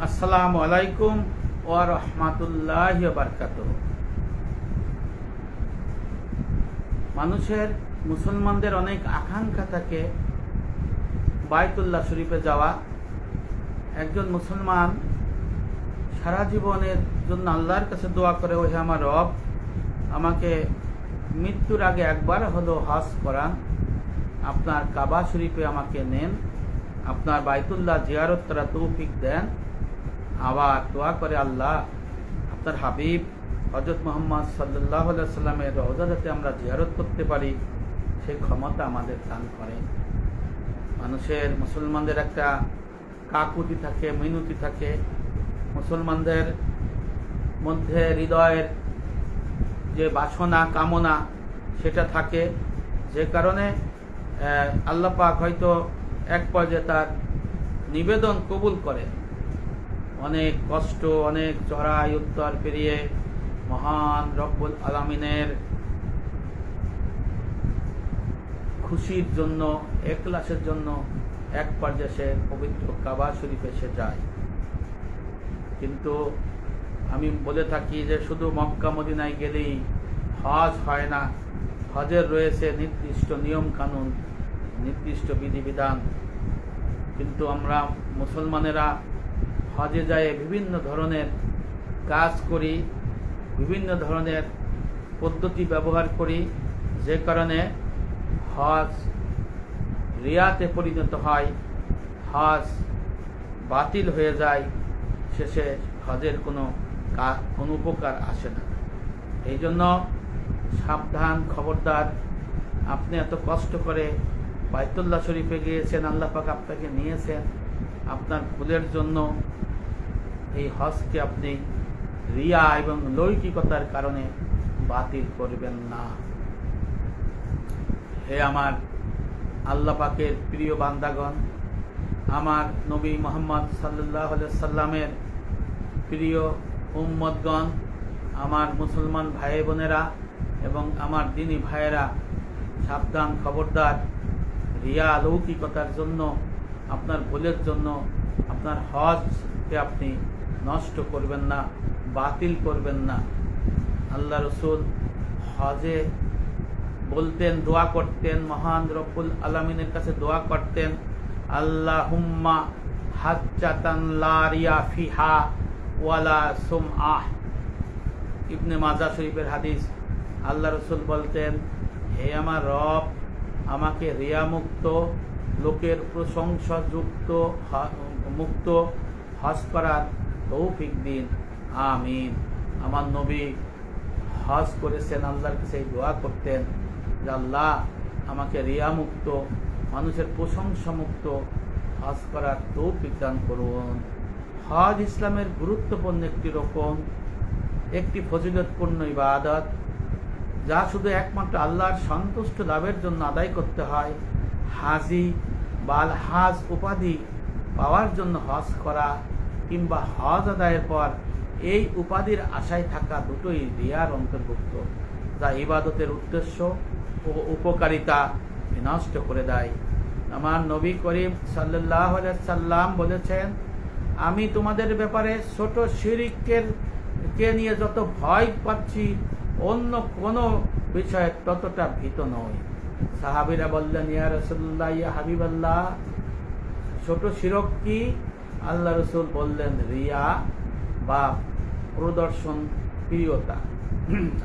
আসসালামু আলাইকুম ওয়া রাহমাতুল্লাহি ওয়া বারাকাতুহু। মানুষের মুসলমানদের অনেক আকাঙ্ক্ষা থাকে বাইতুল্লাহ শরীফে যাওয়া। একজন মুসলমান সারা জীবনের জন্য আল্লাহর কাছে দোয়া করে, ওহে আমার রব, আমাকে মৃত্যুর আগে একবার হলো হজ করান, আপনার কাবা শরীফে আমাকে নেন, আপনার বাইতুল্লাহ জিয়ারত করার তৌফিক দেন। আবার দোয়া করে, আল্লাহ আপনার হাবিব হযরত মুহাম্মদ সাল্লাল্লাহু আলাইহি ওয়াসাল্লামের রওজা যাতে আমরা জিয়ারত করতে পারি সেই ক্ষমতা আমাদের দান করেন। মানুষের মুসলমানদের একটা কাকুতি থাকে, মিনতি থাকে, মুসলমানদের মধ্যে হৃদয়ের যে বাসনা কামনা সেটা থাকে, যে কারণে আল্লাহ পাক হয়তো এক পর্যায়ে তার নিবেদন কবুল করে। অনেক কষ্ট, অনেক চড়াই উত্তর পেরিয়ে মহান রব্বুল আলামিনের খুশির জন্য, ইখলাসের জন্য এক পর্যায়ে সে পবিত্র কাবা শরীফে সে যায়। কিন্তু আমি বলে থাকি যে শুধু মক্কা মদিনায় গেলেই হজ হয় না। হজের রয়েছে নির্দিষ্ট নিয়ম কানুন, নির্দিষ্ট বিধিবিধান। কিন্তু আমরা মুসলমানেরা হজে যায় বিভিন্ন ধরনের কাজ করি, বিভিন্ন ধরনের পদ্ধতি ব্যবহার করি, যে কারণে হজ রিয়াতে পরিণত হয়, হজ বাতিল হয়ে যায়, শেষে হজের কোনো উপকার আসে না। এই জন্য সাবধান, খবরদার। আপনি এত কষ্ট করে বাইতুল্লাহ শরীফে গিয়েছেন, আল্লাহ পাক আপনাকে নিয়েছেন, আপনার ভুলের জন্য এই হজকে আপনি রিয়া এবং লৌকিকতার কারণে বাতিল করবেন না। হে আমার আল্লাহ পাকের প্রিয় বান্দাগণ, আমার নবী মুহাম্মদ সাল্লাল্লাহু আলাইহি সাল্লামের প্রিয় উম্মতগণ, আমার মুসলমান ভাই বোনেরা এবং আমার দ্বীনী ভাইয়েরা, সাবধান, খবরদার। রিয়া লৌকিকতার জন্য, আপনার ভুলের জন্য আপনার হজকে আপনি নষ্ট করবেন না, বাতিল করবেন না। আল্লাহ রসুল হজে বলতেন, দোয়া করতেন, মহান রব্বুল আলামিনের কাছে দোয়া করতেন, আল্লাহুম্মা হাজ্জাতান লা রিয়া ফিহা ওয়ালা সুমআহ। ইবনে মাজাহ শরীফের হাদিস। আল্লাহ রসুল বলতেন, হে আমার রব, আমাকে রিয়া মুক্ত, লোকের প্রশংসা মুক্ত হজ করার তৌফিক দিন, আমিন। আমার নবী হজ করেছেন, আল্লাহর কাছে দোয়া করতেন যে আল্লাহ আমাকে রিয়া মুক্ত, মানুষের প্রশংসা মুক্ত হজ করার তৌফিক দান করুন। হজ ইসলামের গুরুত্বপূর্ণ একটি রকম, একটি ফজিলতপূর্ণ ইবাদত, যা শুধু একমাত্র আল্লাহর সন্তুষ্ট লাভের জন্য আদায় করতে হয়। হাজি বা আল হাজ উপাধি পাওয়ার জন্য হজ করা কিংবা হজ আদায়ের পর এই উপাধির আশায় থাকা দুটোই রিয়ার অন্তর্ভুক্ত, যা ইবাদতের উদ্দেশ্য ও উপকারিতা বিনষ্ট করে দেয়। আমার নবী করিম সাল্লাল্লাহু আলাইহি সাল্লাম বলেছেন, আমি তোমাদের ব্যাপারে ছোট শিরককে নিয়ে যত ভয় পাচ্ছি, অন্য কোনো বিষয়ে ততটা ভীত নই। সাহাবীরা বললেন, ইয়া রাসূলুল্লাহ, ইয়া হাবিবাল্লাহ, ছোট শিরক কি? আল্লাহ রসুল বললেন, রিয়া বা প্রদর্শন প্রিয়তা।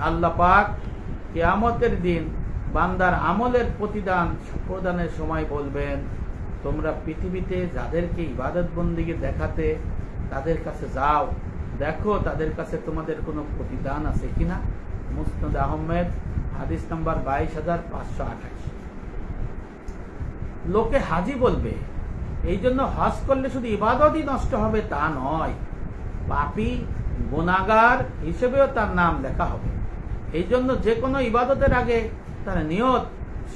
আল্লাহ পাক কিয়ামতের দিন বান্দার আমলের প্রদানের সময় বলবেন, তোমরা পৃথিবীতে যাদেরকে ইবাদত বন্দেগী দেখাতে তাদের কাছে যাও, দেখো তাদের কাছে তোমাদের কোনো প্রতিদান আছে কিনা। মুসনাদ আহমেদ, হাদিস নাম্বার 22,528। লোকে হাজি বলবে, এই জন্য হজ করলে শুধু ইবাদতই নষ্ট হবে তা নয়, পাপী গুনাহগার হিসেবেও তার নাম লেখা হবে। এই জন্য যে কোনো ইবাদতের আগে তার নিয়ত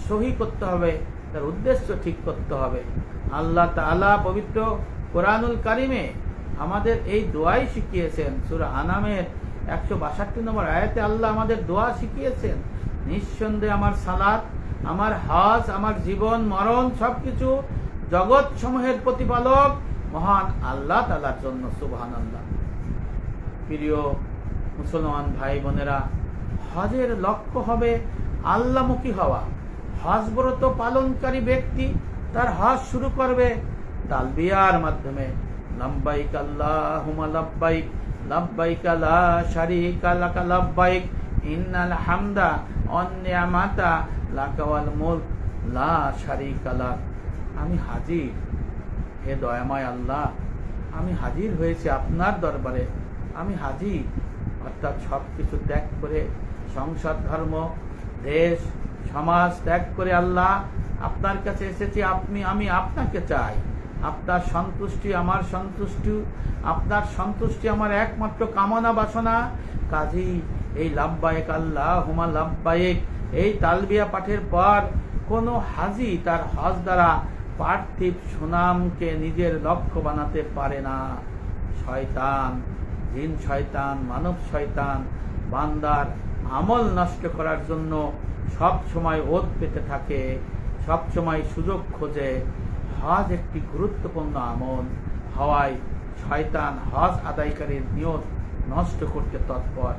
সহি করতে হবে, তার উদ্দেশ্য ঠিক করতে হবে। আল্লাহ তাআলা পবিত্র কোরআনুল কারিমে আমাদের এই দোয়াই শিখিয়েছেন। সূরা আনামের 162 নম্বর আয়াতে আল্লাহ আমাদের দোয়া শিখিয়েছেন, নিঃসন্দেহে আমার সালাত, আমার হজ, আমার জীবন মরণ সবকিছু জগৎ সমূহের প্রতিপালক মহান আল্লাহ তাআলার জন্য। সুবহানাল্লাহ। প্রিয় মুসলমান ভাই বোনেরা, হজের লক্ষ্য হবে আল্লাহমুখী হওয়া। হজ ব্রত পালনকারী ব্যক্তি তার হজ শুরু করবে তালবিয়ার মাধ্যমে, লাব্বাইক আল্লাহুম্মা লাব্বাইক, লাব্বাইক লা শারীকা লাকা লাব্বাইক, ইন্নাল হামদা ওয়ান নি'মাতা লাকা ওয়াল মুলক লা শারীকা লাক। আমি হাজির, হে দয়াময় আল্লাহ, আমি হাজির হয়েছি আপনার দরবারে, আমি হাজির। অর্থাৎ সবকিছু ত্যাগ করে, সংসার ধর্ম দেশ সমাজ ত্যাগ করে আল্লাহ আপনার কাছে এসেছি। আমি আপনাকে চাই, আপনার সন্তুষ্টি আমার সন্তুষ্টি, আপনার সন্তুষ্টি আমার একমাত্র কামনা বাসনা। কাজী এই লাব্বাইক আল্লাহুম্মা লাব্বাইক এই তালবিয়া পাঠের পর কোন হাজি তার হজ দ্বারা পার্থিব সুনামকে নিজের লক্ষ্য বানাতে পারে না। শয়তান, জিন শয়তান, মানব শয়তান বান্দার আমল নষ্ট করার জন্য সব সময় ওত পেতে থাকে, সব সময় সুযোগ খোঁজে। হজ একটি গুরুত্বপূর্ণ আমল হওয়ায় শয়তান হজ আদায়কারীর নিয়ত নষ্ট করতে তৎপর।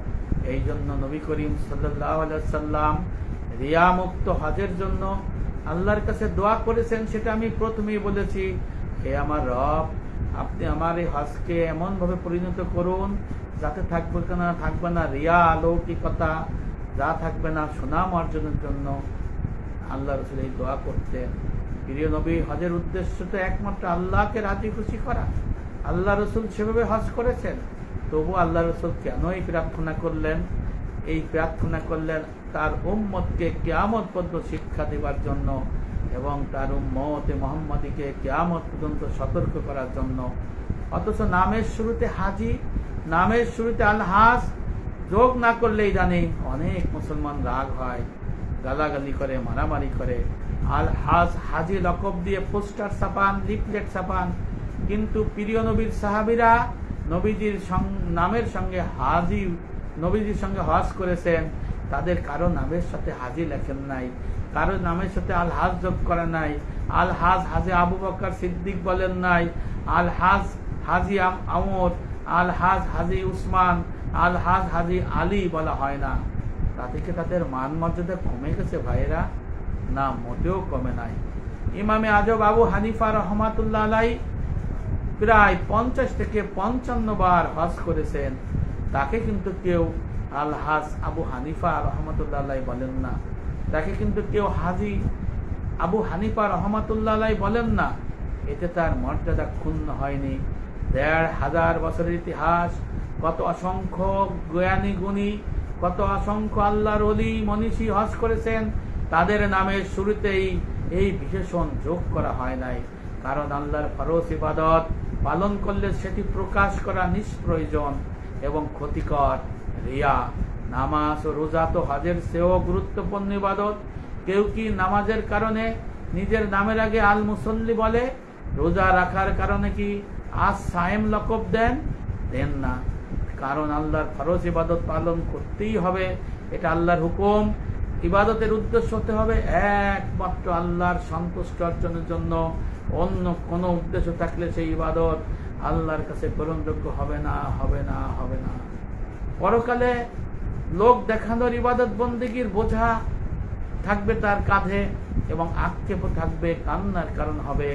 এই জন্য নবী করিম সাল্লাল্লাহু আলাইহি সাল্লাম রিয়া মুক্ত হজের জন্য আল্লাহর কাছে দোয়া করেছেন। সেটা আমি প্রথমেই বলেছি, হে আমার রব, আপনি আমার এই হজকে এমন ভাবে পরিণত করুন যাতে থাকবে না রিয়া, অলৌকিকতা, যা থাকবে না সুনাম অর্জনের জন্য। আল্লাহ রাসূল এই দোয়া করতেন। প্রিয় নবী, হজের উদ্দেশ্য তো একমাত্র আল্লাহকে রাজি খুশি করা। আল্লাহ রাসূল সেভাবে হজ করেছেন। তবু আল্লাহ রাসূল কেন এই প্রার্থনা করলেন? এই প্রার্থনা করলেন তার উম্মতকে কিয়ামত পর্যন্ত শিক্ষা দেওয়ার জন্য এবং তার উম্মতে মুহাম্মাদীকে কিয়ামত পর্যন্ত সতর্ক করার জন্য। অথচ নামের শুরুতে হাজি, নামের শুরুতে আল হাজ যোগ না করলেই জানি অনেক মুসলমান রাগ হয়, গালাগালি করে, মারামারি করে। আল হাজ, হাজি লকব দিয়ে পোস্টার ছাপান, লিফলেট ছাপান। কিন্তু প্রিয় নবীর সাহাবীরা নবীজির নামের সঙ্গে হাজি, নবীজির সঙ্গে হজ করেছেন। তাদের কারো নামের সাথে হাজি লেখেন নাই, কারো নামের সাথে আল হাজ যোগ করে নাই। আল হাজ হাজি আবু বকর সিদ্দিক বলেন নাই, আল হাজ হাজি আমর, আল হাজ হাজি উসমান, আল হাজ হাজি আলী বলা হয় না। তাতে কি তাদের মান মর্যাদা কমে গেছে ভাইরা? না, মোটেও কমে নাই। ইমামে আজম আবু হানিফা রহমাতুল্লাহ আলাইহি প্রায় 50 থেকে 55 বার হজ করেছেন। তাকে কিন্তু কেউ আল হাজ আবু হানিফা রহমাতুল্লাহ আলাইহি বলেন না, তাকে কিন্তু কেউ হাজি আবু হানিফা রহমাতুল্লাহ আলাইহি বলেন না। এতে তার মর্যাদা ক্ষুণ্ণ হয়নি। 1500 বছরের ইতিহাস, কত অসংখ্য জ্ঞানী গুণী, কত অসংখ্য আল্লাহর ওলি মনীষী হজ করেছেন। তাদের নামের শুরুতেই এই বিশেষণ যোগ করা হয় নাই, কারণ আল্লাহর ফরজ ইবাদত পালন করলে সেটি প্রকাশ করা নিষ্প্রয়োজন এবং ক্ষতিকর। রিয়া, নামাজ ও রোজা তো হজের চেয়েও গুরুত্বপূর্ণ ইবাদত। কেউ কি নামাজের কারণে নিজের নামের আগে আল মুসল্লি বলে? রোজা রাখার কারণে কি আজ সায়েম লকব দেন না। কারণ আল্লাহর ফরজ ইবাদত পালন করতেই হবে, এটা আল্লাহর হুকুম। ইবাদতের উদ্দেশ্য হতে হবে একমাত্র আল্লাহর সন্তুষ্ট অর্জনের জন্য। অন্য কোনো উদ্দেশ্য থাকলে সেই ইবাদত আল্লাহর কাছে গ্রহণযোগ্য হবে না, হবে না, হবে না। পরকালে লোক দেখানোর ইবাদত বন্দেগীর বোঝা থাকবে তার কাঁধে এবং আক্ষেপও থাকবে, কান্নার কারণ হবে,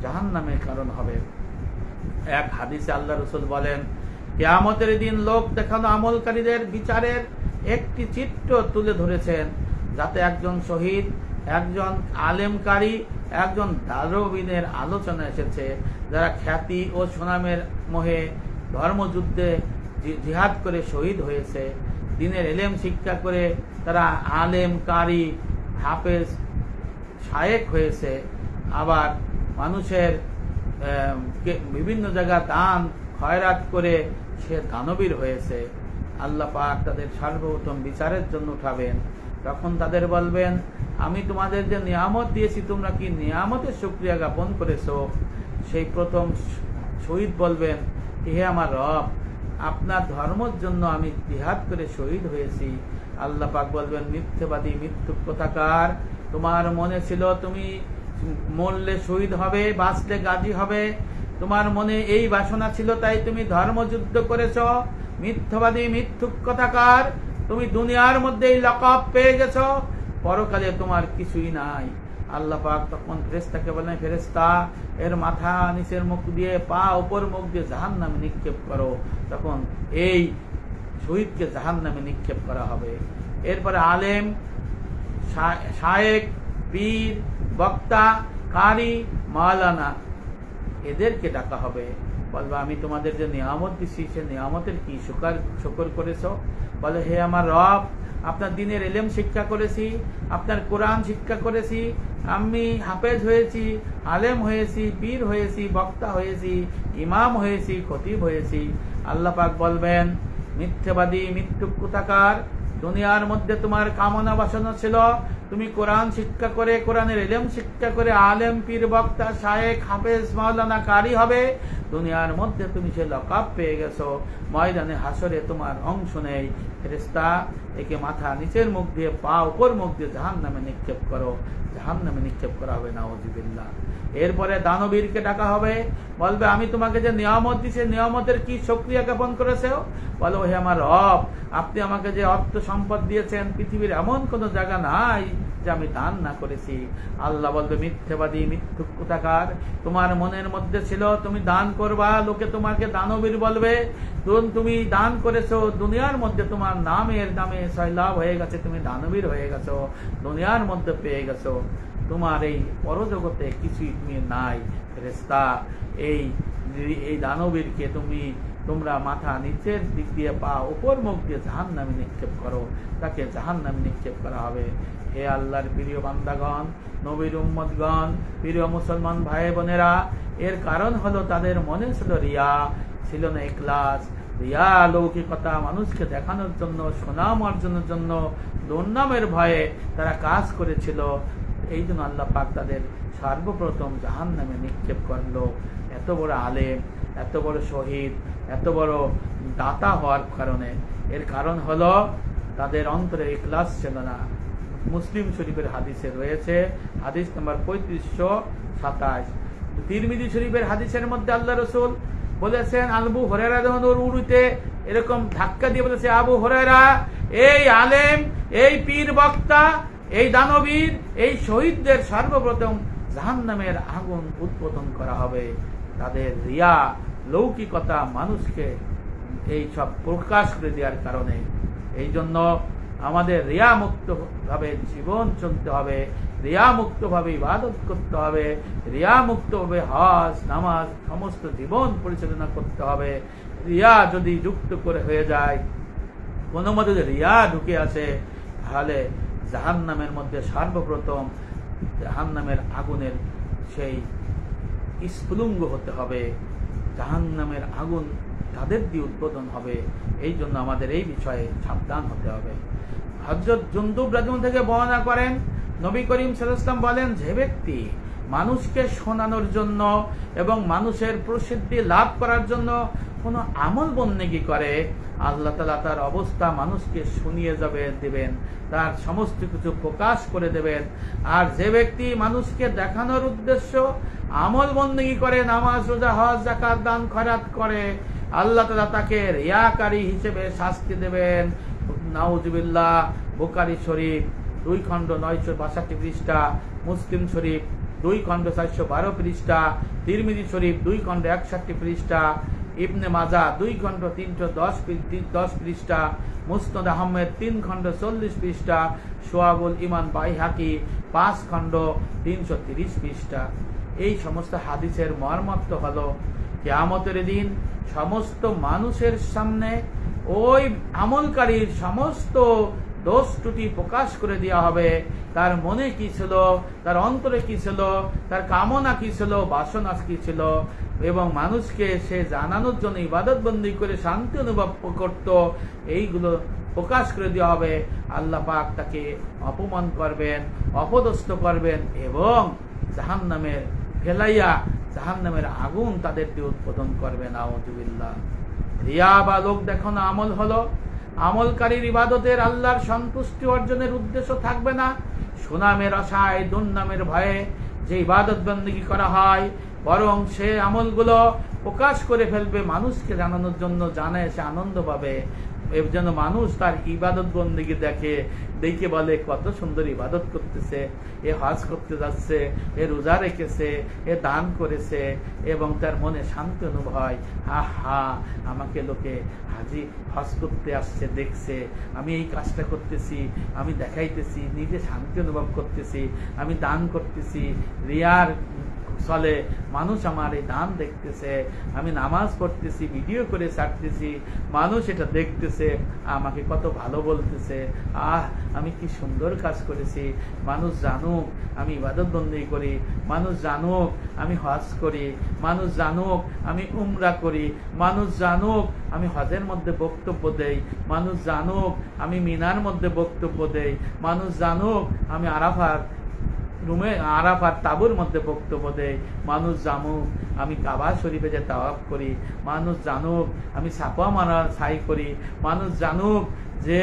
জাহান্নামের কারণ হবে। এক হাদিসে আল্লাহ রাসূল বলেন, কিয়ামতের দিন লোক দেখানো আমলকারীদের বিচারের একটি চিত্র তুলে ধরেছেন, যাতে একজন শহীদ, একজন আলেমকারী, একজন দারবিনের আলোচনা এসেছে, যারা খ্যাতি ও সুনামের মোহে ধর্মযুদ্ধে জিহাদ করে শহীদ হয়েছে, দ্বীনের ইলম শিক্ষা করে তারা আলেম, কারি, হাফেজ, শায়েখ হয়েছে। আবার মানুষের বিভিন্ন জায়গা দান খয়রাত করে সে দানবীর হয়েছে। আল্লাহ পাক তাদের সর্বপ্রথম বিচারের জন্য উঠাবেন। তখন তাদের বলবেন, আমি তোমাদের যে নিয়ামত দিয়েছি তোমরা কি নিয়ামতের শুকরিয়া জ্ঞাপন করেছো? সেই প্রথম শহীদ বলবেন, হে আমার রব, আপনার ধর্মের জন্য আমি জিহাদ করে শহীদ হয়েছি। আল্লাহ পাক বলবেন, মিথ্যাবাদী, মিথ্যুক কথাকার, তোমার মনে ছিল তুমি মরলে শহীদ হবে, বাঁচলে গাজী হবে, তোমার মনে এই বাসনা ছিল, তাই তুমি ধর্মযুদ্ধ করেছ। মিথ্যাবাদী, মিথ্যুক কথাকার, তুমি দুনিয়ার মধ্যে এই লকব পেয়ে গেছ, পরকালে তোমার কিছুই নাই। আল্লাহ পাক তখন ফেরেশতাকে বলেন, ফেরেশতা এর মাথা নিচের মুখ দিয়ে, পা উপর মুখ দিয়ে জাহান্নামে নিক্ষেপ করো। তখন এই শহীদকে জাহান্নামে নিক্ষেপ করা হবে। এরপরে আলেম, শায়েখ, পীর, বক্তা, কারি, মাওলানা এদেরকে ডাকা হবে। বলবে, আমি তোমাদের যে নিয়ামত দিছি সে নিয়ামতের কি শুকর করেছো? বলে, হে আমার রব, আপনার দ্বীনের ইলম শিক্ষা করেছি, আপনার কোরআন শিক্ষা করেছি, আমি হাফেজ হয়েছি, আলেম হয়েছি, পীর হয়েছি, বক্তা হয়েছি, ইমাম হয়েছি, খতিব হয়েছি। আল্লাহ পাক বলবেন, মিথ্যাবাদী, মিথ্যুক কথাকার, দুনিয়ার মধ্যে তোমার কামনা বাসনা ছিল, তুমি কোরআন শিক্ষা করে, কোরআনের ইলম শিক্ষা করে আলেম, পীর, বক্তা, শায়েখ, হাফেজ, মাওলানা, কারি হবে। দুনিয়ার মধ্যে তুমি সে লকব পেয়ে গেছো, ময়দানে হাসরে তোমার অংশ নেই। ফেরেশতা একে মাথা নিচের মুখ দিয়ে, পা উপর মুখ দিয়ে জাহান্নামে নিক্ষেপ করো। জাহান্নামে নিক্ষেপ করা হবে, নাউযুবিল্লাহ। এরপরে দানবীরকে ডাকা হবে, বলবে, আমি তোমাকে যে নিয়ামত দিছি নিয়ামতের কি শুকরিয়া জ্ঞাপন করেছো? বলো, হে আমার রব, আপনি আমাকে যে অর্থ সম্পদ দিয়েছেন, পৃথিবীর এমন কোন জায়গা নাই যে আমি দান না করেছি। আল্লাহ বলবে, মিথ্যাবাদী, মিথ্যুক কথাকার, তোমার মনের মধ্যে ছিল তুমি দান করবা, লোকে তোমাকে দানবীর বলবে, তুমি দান করেছো, দুনিয়ার মধ্যে তোমার নামের নামে সয়লাভ হয়ে গেছে, তুমি দানবীর হয়ে গেছো, দুনিয়ার মধ্যে পেয়ে গেছো, তোমার এই পরজগতে কিছুই তুমি নাই। ফেরেশতা এই দানবীরকে তোমরা মাথা নিচের দিক দিয়ে, পা উপর মুখ দিয়ে জাহান্নামে নিক্ষেপ করো, তাকে জাহান্নামে নিক্ষেপ করা হবে। হে আল্লাহর প্রিয় বান্দাগণ, নবীর উম্মতগণ, প্রিয় মুসলমান ভাই বোনেরা, এর কারণ হলো তাদের মনে ছিল রিয়া, ছিল না ইখলাস। রিয়া, লৌকিকতা, মানুষকে দেখানোর জন্য, সুনাম অর্জনের জন্য, দুর্নামের ভয়ে তারা কাজ করেছিল। এই জন্য আল্লাহ পাক তাদের সর্বপ্রথম জাহান্নামে নিক্ষেপ করলো। এত বড় আলেম, এত বড় শহীদ, এত বড় দাতা হওয়ার কারণে, এর কারণ হলো তাদের অন্তরে ইখলাস ছিল না। মুসলিম শরীফের হাদিসে রয়েছে, হাদিস নাম্বার 3527। তিরমিজি শরীফের হাদিসের মধ্যে আল্লাহ রাসূল বলেছেন, আবু হুরায়রা যখন ওর উড়িতে এরকম ধাক্কা দিয়ে বলেছে, আবু হুরায়রা, এই আলেম, এই পীর, বক্তা, এই দানবীর, এই শহীদদের সর্বপ্রথম জাহান্নামের আগুন উৎপাদন করা হবে। তাদের রিয়া, লৌকিকতা মানুষকে এই সব প্রকাশ করে দেওয়ার কারণে। এই জন্য আমাদের রিয়া মুক্ত ভাবে জীবন চলতে হবে, রিয়া মুক্ত ভাবে ইবাদত করতে হবে, রিয়া মুক্ত ভাবে হজ, নামাজ সমস্ত জীবন পরিচালনা করতে হবে। রিয়া যদি যুক্ত করে হয়ে যায়, কোনো মতে যদি রিয়া ঢুকে আসে, তাহলে জাহান্নামের মধ্যে সর্বপ্রথম জাহান্নামের আগুনের সেই স্ফুলিঙ্গ হতে হবে, জাহান্নামের আগুন তাদের দিয়ে উদ্বোধন হবে। এই জন্য আমাদের এই বিষয়ে সাবধান হতে হবে। হযরত জুনদুব রাদিয়াল্লাহু থেকে বর্ণনা করেন, নবী করিম সাল্লাল্লাহু আলাইহি ওয়াসাল্লাম বলেন, যে ব্যক্তি মানুষকে শোনানোর জন্য এবং মানুষের প্রসিদ্ধি লাভ করার জন্য কোনো আমল বন্দেগী করে, আল্লাহ তাআলা তার অবস্থা মানুষকে শুনিয়ে দেবেন, তার সমস্ত কিছু প্রকাশ করে দেবেন। আর যে ব্যক্তি মানুষকে দেখানোর উদ্দেশ্য আমল বন্দেগী করে, নামাজ, রোজা, হজ, যাকাত, দান, খয়রাত করে, আল্লাহ তাআলা তাকে রিয়াকারী হিসেবে শাস্তি দেবেন। নাউযুবিল্লাহ। বুখারী শরীফ 2 খণ্ড 962 পৃষ্ঠা, মুসলিম শরীফ 2 খণ্ড 412 পৃষ্ঠা, তিরমিজি শরীফ 2 খণ্ড 61 পৃষ্ঠা, ইবনে মাজাহ 2 খণ্ড 310 পৃষ্ঠা, মুসনাদ আহমেদ 3 খণ্ড 40 পৃষ্ঠা, শুআবুল ঈমান বাইহাকি 5 খণ্ড 330 পৃষ্ঠা। এই সমস্ত হাদিসের মর্মার্থ হলো, কিয়ামতের দিন সমস্ত মানুষের সামনে ওই আমলকারীর সমস্ত দোষ ত্রুটি প্রকাশ করে দেওয়া হবে। তার মনে কি ছিল, তার অন্তরে কি ছিল, তার কামনা কি ছিল, বাসনা কি ছিল, এবং মানুষকে সে জানানোর জন্য ইবাদত বন্দী করে শান্তি অনুভব করত, এইগুলো প্রকাশ করে দেওয়া হবে। আল্লাহ পাক তাকে অপমান করবেন, অপদস্থ করবেন এবং জাহান্নামে ফেলাইয়া জাহান্নামের আগুন তাদের দিয়ে উৎপাদন করবেন। নাউযুবিল্লাহ। রিয়া বা লোক দেখানো আমল হলো, আমলকারীর ইবাদতের আল্লাহর সন্তুষ্টি অর্জনের উদ্দেশ্য থাকবে না, সুনামের আশায়, দুর্নামের ভয়ে যে ইবাদত বন্দেগী করা হয়, বরং সে আমলগুলো প্রকাশ করে ফেলবে, মানুষকে জানানোর জন্য, জানে সে আনন্দ পাবে, এর জন্য মানুষ তার ইবাদত বন্দেগী দেখে বলে কত সুন্দর ইবাদত করতেছে, এ হজ করতে যাচ্ছে, এ রোজা রেখেছে, এ দান করেছে, এবং তার মনে শান্তি অনুভব হয়, হা আমাকে লোকে হাজি হজ করতে আসছে, দেখছে আমি এই কাজটা করতেছি, আমি দেখাইতেছি, নিজে শান্তি অনুভব করতেছি, আমি দান করতেছি, রিয়ার চলে মানুষ আমার এই দান দেখতেছে, আমি নামাজ পড়তেছি, ভিডিও করে ছাড়তেছি, মানুষ এটা দেখতেছে, আমাকে কত ভালো বলতেছে, আমি কি সুন্দর কাজ করেছি, মানুষ জানুক আমি ইবাদত বন্দেগী করি, মানুষ জানুক আমি হজ করি, মানুষ জানুক আমি উমরা করি, মানুষ জানুক আমি হজের মধ্যে বক্তব্য দেই, মানুষ জানুক আমি মিনার মধ্যে বক্তব্য দেই, মানুষ জানুক আমি আরাফার তাবুর মধ্যে বক্তব্য দেয়, মানুষ জানুক আমি কাবা শরীফে যে তাওয়াফ করি, মানুষ জানুক আমি সাফা মারা ছাই করি, মানুষ জানুক যে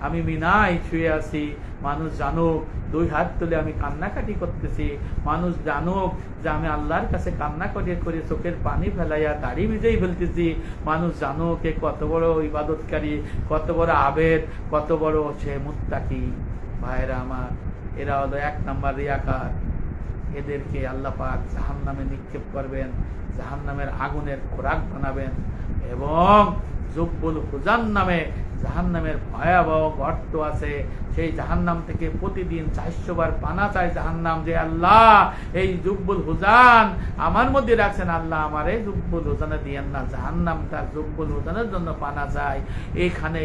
আমি মিনায় শুয়ে আছি, মানুষ জানুক 2 হাত তুলে আমি কান্নাকাটি করতেছি, মানুষ জানুক যে আমি আল্লাহর কাছে কান্না করে চোখের পানি ফেলাইয়া দাড়ি ভিজেই ফেলতেছি, মানুষ জানুক এ কত বড় ইবাদতকারী, কত বড় আবেদ, কত বড় সে মুত্তাকি। ভাইরা আমার, এরা হলো 1 নাম্বার রিয়াকার। এদেরকে আল্লাহ পাক জাহান্নামে নিক্ষেপ করবেন, জাহান্নামের আগুনের খোরাক বানাবেন, এবং জুব্বুল হুজান নামে জাহান্নামের ভয়াবহ গর্ত আছে, সেই জাহান্নাম থেকে প্রতিদিন 400 বার পানা চায় জাহান্নাম, যে আল্লাহ এই জুব্বুল হুজান আমার মধ্যে রাখছেন, আল্লাহ আমার এই জুব্বুল হুজানে দিয়েন না, জাহান্নামটা জুব্বুল হুজানের জন্য পানা চায়। এখানে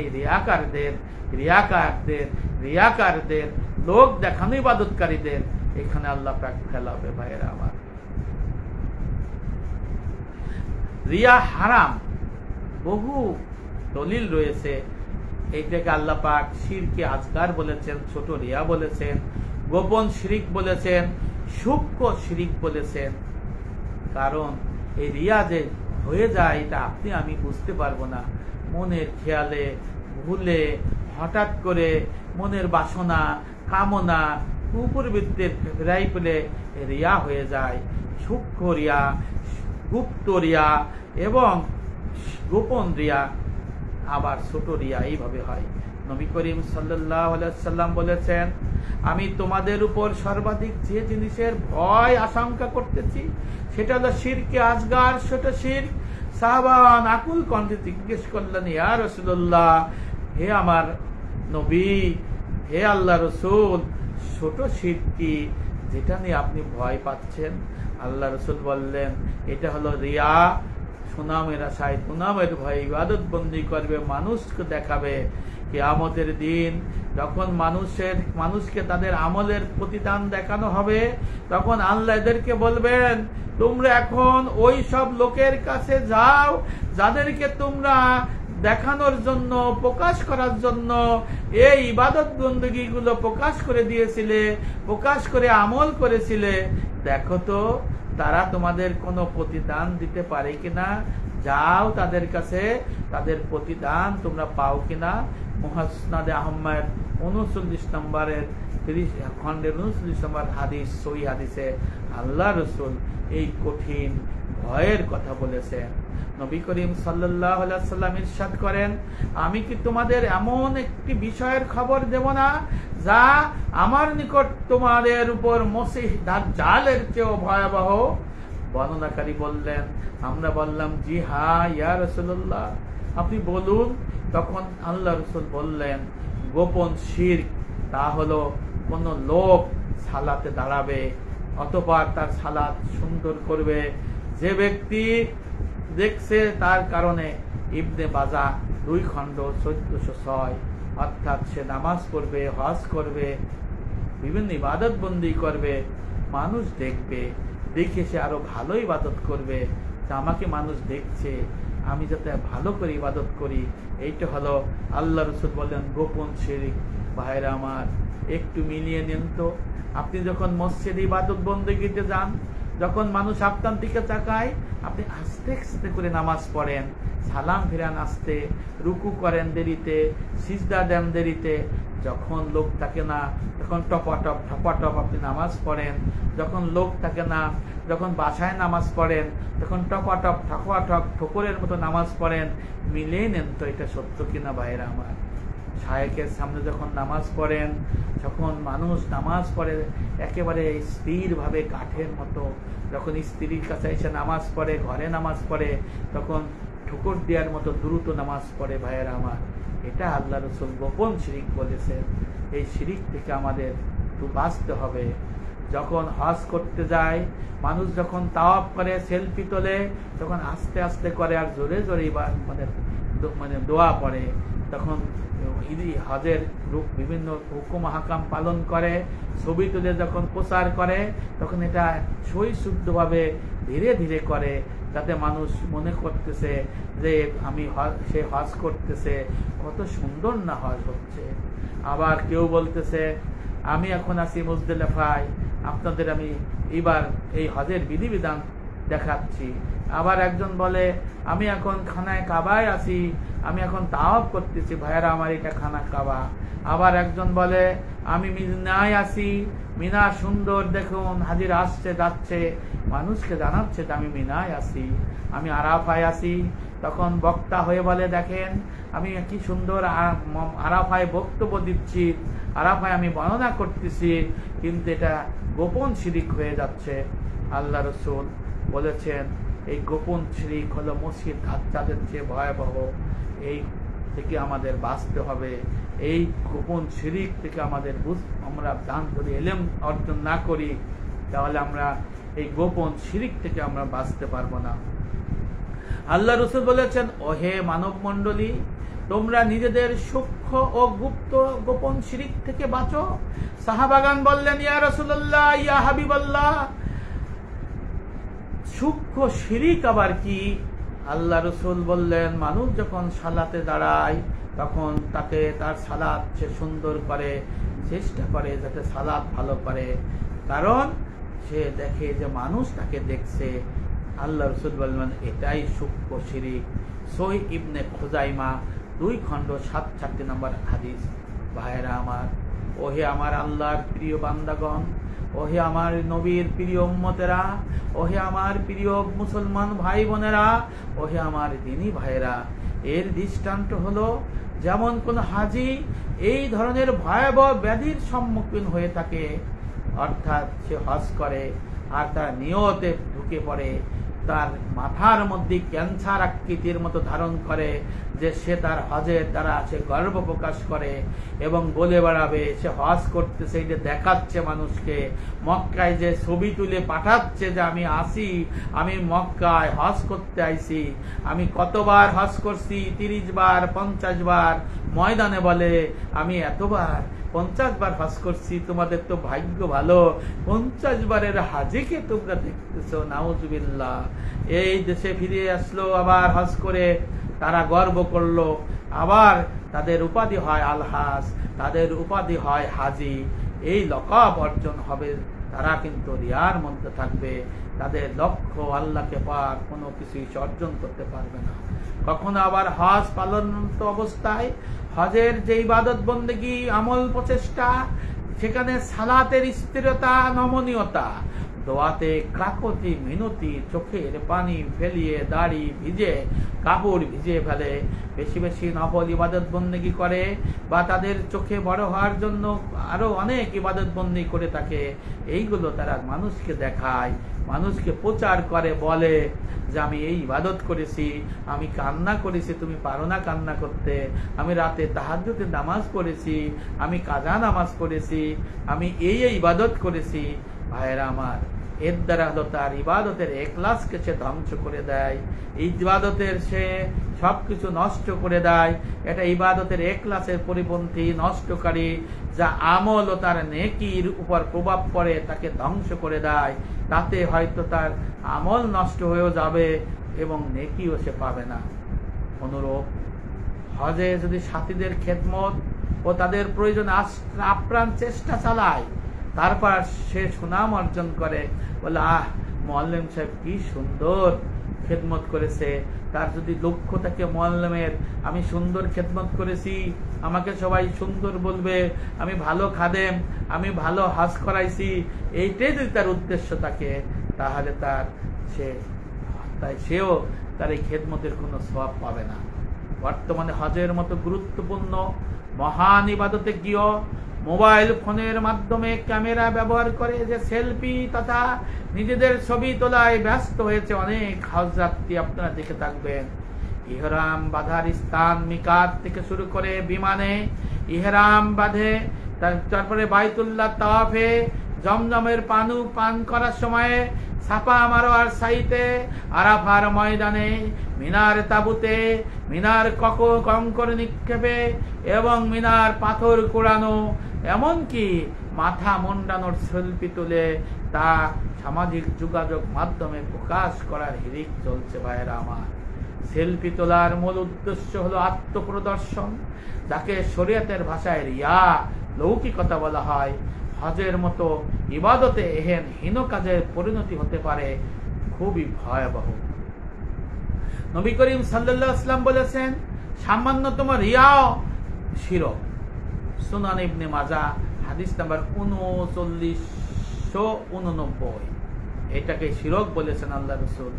রিয়াকারদের লোক দেখানো ইবাদতকারীদের এখানে আল্লাহ পাক ফেলাবে। ভাইয়েরা আমার, রিয়া হারাম, বহু দলিল রয়েছে। এইটাকে আল্লাহ পাক শিরকে আজগার বলেছেন, ছোট রিয়া বলেছেন, গোপন শিরিক বলেছেন, সূক্ষ্ম শিরিক বলেছেন। কারণ এই রিয়া যে হয়ে যায় এটা আপনি আমি বুঝতে পারবো না, মনের খেয়ালে, ভুলে, হঠাৎ করে মনের বাসনা, কামনা, কুপুরবৃত্তির ফেরাই পেলে রিয়া হয়ে যায়। সূক্ষ্ম রিয়া, গুপ্ত রিয়া এবং গোপন রিয়া, আবার ছোট রিয়া, এইভাবে হয়। নবী করিম সাল্লাল্লাহু আলাইহি ওয়াসাল্লাম বলেছেন, আমি তোমাদের উপর সর্বাধিক যে জিনিসের ভয় আশঙ্কা করতেছি সেটা হলো শিরকে আসগার, ছোট শিরক। সাহাবান আকুল কণ্ঠে জিজ্ঞেস করলেন, ইয়া রাসূলুল্লাহ, হে আমার নবী, হে আল্লাহ রসুল, ছোট শিরক কি, যেটা নিয়ে আপনি ভয় পাচ্ছেন? আল্লাহ রসুল বললেন, এটা হলো রিয়া, সুনামের আশায় সুনামের ভয়ে ইবাদত বন্দি করবে, মানুষকে দেখাবে। কিয়ামতের দিন যখন মানুষকে তাদের আমলের প্রতিদান দেখানো হবে, তখন আল্লাহ এদেরকে বলবেন, তোমরা এখন ওই সব লোকের কাছে যাও যাদেরকে তোমরা দেখানোর জন্য, প্রকাশ করার জন্য এই ইবাদত বন্দেগী গুলো প্রকাশ করে দিয়েছিলে, প্রকাশ করে আমল করেছিলে, দেখো তো তারা তোমাদের কোনো প্রতিদান দিতে পারে কিনা, যাও তাদের কাছে, তাদের প্রতিদান তোমরা পাও কিনা। মুহাসনাদে আহমদ 39 নম্বরের 30 খণ্ডের 39 নম্বর হাদিস, সহিহ হাদিসে আল্লাহ রসুল এই কঠিন ভয়ের কথা বলেছেন। নবী করিম সাল্লাল্লাহু আলাইহি ওয়াসাল্লাম ইরশাদ করেন, আমি কি তোমাদের এমন একটি বিষয়ের খবর দেব না যা আমার নিকট তোমাদের উপর মসিহ দাজ্জালের চেয়েও ভয়াবহ? বর্ণনাকারী বললেন, আমরা বললাম, জি হ্যাঁ ইয়া রাসূলুল্লাহ, আপনি বলুন। তখন আল্লাহ রসুল বললেন, গোপন শিরক, তা হলো কোন লোক সালাতে দাঁড়াবে, অতঃপর তার সালাত সুন্দর করবে, যে ব্যক্তি দেখছে তার কারণে ইবনে বাজা 2 খণ্ড 1406, অর্থাৎ সে নামাজ পড়বে, হজ করবে, বিভিন্ন ইবাদত বন্দি করবে, মানুষ দেখবে, দেখে সে আরো ভালো ইবাদত করবে, তা আমাকে মানুষ দেখছে, আমি যাতে ভালো করে ইবাদত করি। এইটা হলো আল্লাহ রসুল বলেন গোপন শিরক। ভাইরা আমার, একটু মিলিয়ে নেন তো, আপনি যখন মসজিদে ইবাদত বন্দেগীতে যান, যখন মানুষ আপনার দিকে তাকায়, আপনি আস্তে আস্তে করে নামাজ পড়েন, সালাম ফিরান আস্তে, রুকু করেন দেরিতে, সিজদা দেন দেরিতে, যখন লোক থাকে না তখন টপাটপ ঠপাটপ আপনি নামাজ পড়েন, যখন লোক থাকে না, যখন বাসায় নামাজ পড়েন তখন টপাটপ ঠপাটপ ঠোকরের মতো নামাজ পড়েন। মিলিয়ে নেন তো এটা সত্য কিনা ভাইরা আমার। শায়েখের সামনে যখন নামাজ পড়েন, যখন মানুষ নামাজ পড়ে একেবারে স্থিরভাবে কাঠের মতো, যখন স্ত্রীর কাছে এসে নামাজ পড়ে, ঘরে নামাজ পড়ে, তখন ঠুকুর দেওয়ার মতো দ্রুত নামাজ পড়ে ভাইয়েরা আমার। এটা আল্লাহ রসুল গোপন শিরিক বলেছেন। এই শিরিক থেকে আমাদের বাঁচতে হবে। যখন হজ করতে যায় মানুষ, যখন তাওয়াফ করে, সেলফি তোলে, তখন আস্তে আস্তে করে আর জোরে জোরে মানে দোয়া পড়ে। তখন হজের বিভিন্ন হুকুম হাকাম পালন করে, ছবি তুলে যখন প্রচার করে, তখন এটা সই শুদ্ধভাবে ধীরে ধীরে করে, যাতে মানুষ মনে করতেছে যে সে হজ করতেছে, কত সুন্দর না হজ হচ্ছে। আবার কেউ বলতেছে আমি এখন আছি মুজদালিফায়, আপনাদের আমি এবার এই হজের বিধিবিধান দেখাচ্ছি। আবার একজন বলে আমি এখন খানায় কাবায় আছি, আমি এখন তাওয়াফ করতেছি, ভাইয়েরা আমার এটা খানা কাবা। আবার একজন বলে আমি মিনায় আছি, মিনা সুন্দর দেখুন, হাজির আসছে যাচ্ছে, মানুষকে জানাচ্ছে যে আমি মিনায় আছি। আমি আরাফায় আছি, তখন বক্তা হয়ে বলে দেখেন আমি কি সুন্দর আরাফায় বক্তব্য দিচ্ছি, আরাফায় আমি বর্ণনা করতেছি, কিন্তু এটা গোপন শিরিক হয়ে যাচ্ছে। আল্লাহ রসুল বলেছেন এই গোপন শিরিক হলো মসজিদ হাজ্জাদের চেয়ে ভয়াবহ। এই থেকে আমাদের বাঁচতে হবে। এই গোপন শিরিক থেকে আমরা দান করি, ইলম অর্জন না করি, তাহলে আমরা এই গোপন শিরিক থেকে আমরা বাঁচতে পারবো না। আল্লাহ রসুল বলেছেন ওহে মানব মণ্ডলী, তোমরা নিজেদের সূক্ষ্ম ও গুপ্ত গোপন শিরিক থেকে বাঁচো। সাহাবাগান বললেন ইয়া রাসূলুল্লাহ, ইয়া হাবিবাল্লাহ, সূক্ষ্ম শিরিক আবার কি? আল্লাহ রসুল বললেন মানুষ যখন সালাতে দাঁড়ায় তখন তাকে তার সালাত সে সুন্দর করে, চেষ্টা করে যাতে সালাত ভালো করে, কারণ সে দেখে যে মানুষ তাকে দেখছে। আল্লাহ রসুল বললেন এটাই সূক্ষ্ম শিরিক। সহিহ ইবনে খুজাইমা 2 খণ্ড 67 নম্বর হাদিস। ভাইয়েরা আমার, ওহে আমার আল্লাহর প্রিয় বান্দাগণ, ওহে আমার নবীর প্রিয় উম্মতেরা, ওহে আমার প্রিয় মুসলমান ভাই বোনেরা, ওহে আমার দ্বীনী ভাইয়েরা, এর দৃষ্টান্ত হলো যেমন কোন হাজি এই ধরনের ভয়াবহ ব্যাধির সম্মুখীন হয়ে থাকে, অর্থাৎ সে হজ করে আর তার নিয়তে ঢুকে পড়ে, তার মাথার মধ্যে ক্যান্সার আকৃতির মতো ধারণ করে যে সে তার হজের দ্বারা সে গর্ব প্রকাশ করে এবং বলে বেড়াবে সে হজ করতেছে, যে দেখাচ্ছে মানুষকে, মক্কায় যে ছবি তুলে পাঠাচ্ছে যে আমি আসি, আমি মক্কায় হজ করতে আইছি, আমি কতবার হজ করছি, 30 বার 50 বার, ময়দানে বলে আমি এতবার 50 বার হজ করছি, তোমাদের তো ভাগ্য ভালো, 50 বারের হাজিকে তোমরা দেখতেছো, নাউজুবিল্লাহ। এই দেশে ফিরে আসলো আবার হজ করে, তারা গর্ব করলো, আবার তাদের উপাধি হয় আলহাজ, তাদের উপাধি হয় হাজি, এই লকাব অর্জন হবে। তারা কিন্তু রিয়ার মধ্যে থাকবে, তাদের লক্ষ্য আল্লাহকে পাক কোনো কিছুই অর্জন করতে পারবে না। কখনো আবার হজ পালনরত অবস্থায় হজের যে ইবাদত বন্দেগী আমল প্রচেষ্টা, সেখানে সালাতের স্থিরতা, নমনীয়তা, দোয়াতে কাকতি মিনতি, চোখের পানি ফেলিয়ে দাড়ি ভিজে কাপড় ভিজিয়ে ফেলে, বেশি বেশি নফল ইবাদত বন্দেগী করে, বা তাদের চোখে বড় হওয়ার জন্য আরো অনেক ইবাদত বন্দেগী করে থাকে, এইগুলো তারা মানুষকে দেখায়, মানুষকে প্রচার করে, বলে যে আমি এই ইবাদত করেছি, আমি কান্না করেছি, তুমি পারো না কান্না করতে, আমি রাতে তাহাজ্জুদের নামাজ পড়েছি, আমি কাজা নামাজ পড়েছি, আমি এই ইবাদত করেছি। ভাইয়েরা আমার, এর দ্বারা হলো তার ইবাদতের ইখলাসকে সে ধ্বংস করে দেয়, এই ইবাদতের সে সবকিছু নষ্ট করে দেয়। এটা ইবাদতের ইখলাসের পরিপন্থী, নষ্টকারী, যা আমল ও তার নেকির উপর প্রভাব পড়ে তাকে ধ্বংস করে দেয়। তাতে হয়তো তার আমল নষ্ট হয়েও যাবে এবং নেকিও সে পাবে না। অনুরূপ হজে যদি সাথীদের খেদমত ও তাদের প্রয়োজনে আপ্রাণ চেষ্টা চালায়, তারপর সে সুনাম অর্জন করে, বলে মুআল্লিম সাহেব কি সুন্দর খেদমত করেছে, তার যদি লক্ষ্য থাকে মুআল্লিমের আমি সুন্দর খেদমত করেছি, আমাকে সবাই সুন্দর বলবে, আমি ভালো খাদেম, আমি ভালো হজ করাইছি, এইটাই যদি তার উদ্দেশ্য থাকে, তাহলে সেও তার এই খেদমতের কোনো সওয়াব পাবে না। বর্তমানে হজের মতো গুরুত্বপূর্ণ মহান ইবাদতে গিয়েও মোবাইল ফোনের মাধ্যমে ক্যামেরা ব্যবহার করে যে সেলফি তথা নিজেদের ছবি তোলায় ব্যস্ত হয়েছে অনেক হজ যাত্রী। আপনারা দেখে থাকবেন, ইহরাম বাঁধার স্থান মিকাত থেকে শুরু করে বিমানে ইহরাম বাঁধে, তারপরে বাইতুল্লাহ তাওয়াফে, জমজমের পান করার সময়ে, ছাপা মারোয়ার সাইতে, আরাফার ময়দানে, মিনার তাবুতে, মিনার কঙ্কর নিক্ষেপে এবং মিনার পাথর কুড়ানো, এমনকি মাথা মুন্ডানোর সেলফি তুলে তা সামাজিক যোগাযোগ মাধ্যমে প্রকাশ করার হিড়িক চলছে। ভাইয়েরা আমার, সেলফি তোলার মূল উদ্দেশ্য হলো আত্মপ্রদর্শন, যাকে শরীয়তের ভাষায় রিয়া, লৌকিকতা বলা হয়। হজের মতো ইবাদতে এহেন হীন কাজের পরিণতি হতে পারে খুবই ভয়াবহ। নবী করিম সাল্লাল্লাহু আলাইহি ওয়াসাল্লাম বলেছেন, সামান্যতম রিয়াও শিরক। সুনান ইবনে মাজাহ হাদিস নাম্বার 3989, এটাকে শিরক বলেছেন আল্লাহ রাসূল।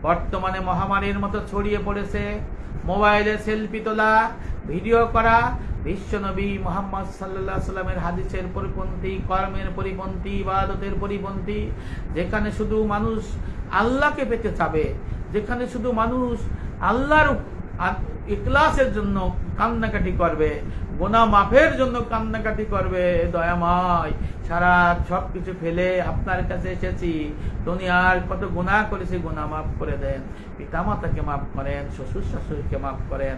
বর্তমানে মহামারীর মতো ছড়িয়ে পড়েছে মোবাইলে সেলফি তোলা, ভিডিও করা। বিশ্বনবী মুহাম্মদ সাল্লাল্লাহু আলাইহি ওয়াসাল্লামের হাদিসের পরিপন্থী, কর্মের পরিপন্থী, ইবাদতের পরিপন্থী। যেখানে শুধু মানুষ আল্লাহকে পেতে চাবে, যেখানে শুধু মানুষ আল্লাহর ইখলাসের জন্য কান্নাকাটি করবে, গুনাহ মাফের জন্য কান্নাকাটি করবে, দয়াময় সারা সবকিছু ফেলে আপনার কাছে এসেছি, দুনিয়ার কত গুনাহ করেছি, গুনাহ মাফ করে দেন। পিতামাতাকে মাফ করেন, শ্বশুর শাশুড়িকে মাফ করেন,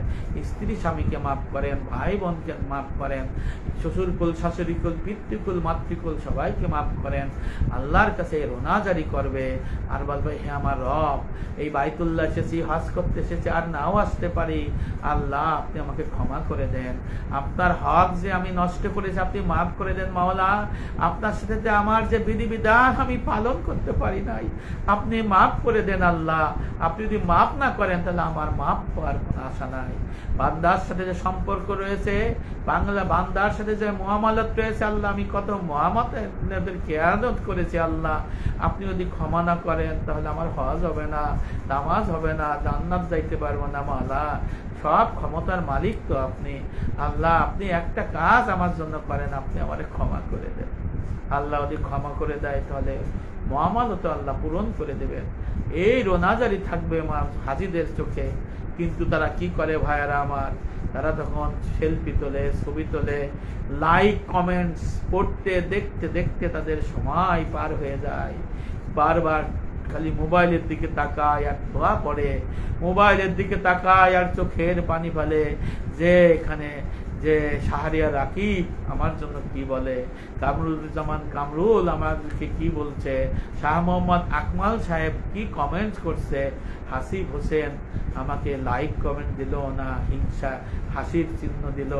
স্ত্রী স্বামীকে মাফ করেন, ভাই বোনকে মাফ করেন, শ্বশুরকুল শাশুড়িকুল পিতৃকুল মাতৃকুল সবাইকে মাফ করেন। আল্লাহর কাছে রোনাজারি করবে আর বলবে, হে আমার রব, এই বাইতুল্লাহ এসেছি, হজ করতে এসেছি, আর নাও আসতে পারি, আল্লাহ আপনি আমাকে ক্ষমা করে দেন। আপনার হক যে আমি নষ্ট করেছি আপনি মাফ করে দেন মাওলা। আপনার সাথে যে আমার যে বিধিবিধান আমি পালন করতে পারি নাই, আপনি মাফ করে দেন আল্লাহ। আপনি যদি মাফ না করেন তাহলে আমার মাফ পাওয়ার কোনো আশা নাই। বান্দার সাথে যে সম্পর্ক রয়েছে, বান্দার সাথে যে মুআমালাত রয়েছে, আল্লাহ আমি কত মুআমালাতের খেয়ানত করেছি আল্লাহ, আপনি যদি ক্ষমা না করেন তাহলে আমার হজ হবে না, নামাজ হবে না, জান্নাত যাইতে পারবো না। মাওলা, সব ক্ষমতার মালিক তো আপনি। আল্লাহ আপনি একটা কাজ আমার জন্য করেন, আপনি আমারে ক্ষমা করে দেন। আল্লাহ যদি ক্ষমা করে দেয় তাহলে মুআমালা তো আল্লাহ পূরণ করে দেবেন। এই রোনাজারি থাকবে হাজিদের চোখে। কিন্তু তারা কি করে ভাইয়ারা আমার, তারা তখন সেলফি তোলে, ছবি তোলে, লাইক কমেন্টস পড়তে দেখতে দেখতে তাদের সময় পার হয়ে যায়। বারবার খালি মোবাইলের দিকে তাকায় আর দোয়া করে, মোবাইলের দিকে তাকায় আর চোখের পানি ফেলে যে এখানে যে শাহরিয়ার রাকিব আমার জন্য কি বলে, কামরুজ্জামান কামরুল আমাকে কি বলছে, শাহ মোহাম্মদ আকমাল সাহেব কি কমেন্টস করছে, হাসিব হোসেন আমাকে লাইক কমেন্ট দিল না হিংসা হাসির চিহ্ন দিল।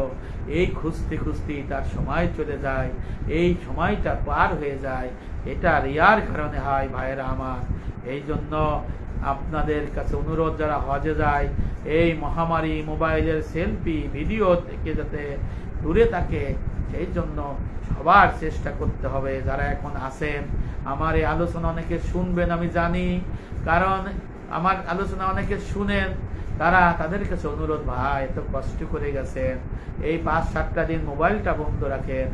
এই খুঁজতে খুঁজতেই তার সময় চলে যায়, এই সময়টা পার হয়ে যায়। এটা রিয়ার কারণে হয় ভাইয়েরা আমার। এই জন্য আপনাদের কাছে অনুরোধ, যারা হজে যায় এই মহামারী মোবাইলের সেলফি ভিডিও থেকে যাতে দূরে থাকে, সেই জন্য সবার চেষ্টা করতে হবে। যারা এখন আছেন, আমার এই আলোচনা অনেকে শুনবেন আমি জানি, কারণ আমার আলোচনা অনেকে শুনেন, তাদের কাছে অনুরোধ, ভাই এত কষ্ট করে গেছেন, এই 5-7টা দিন মোবাইলটা বন্ধ রাখেন।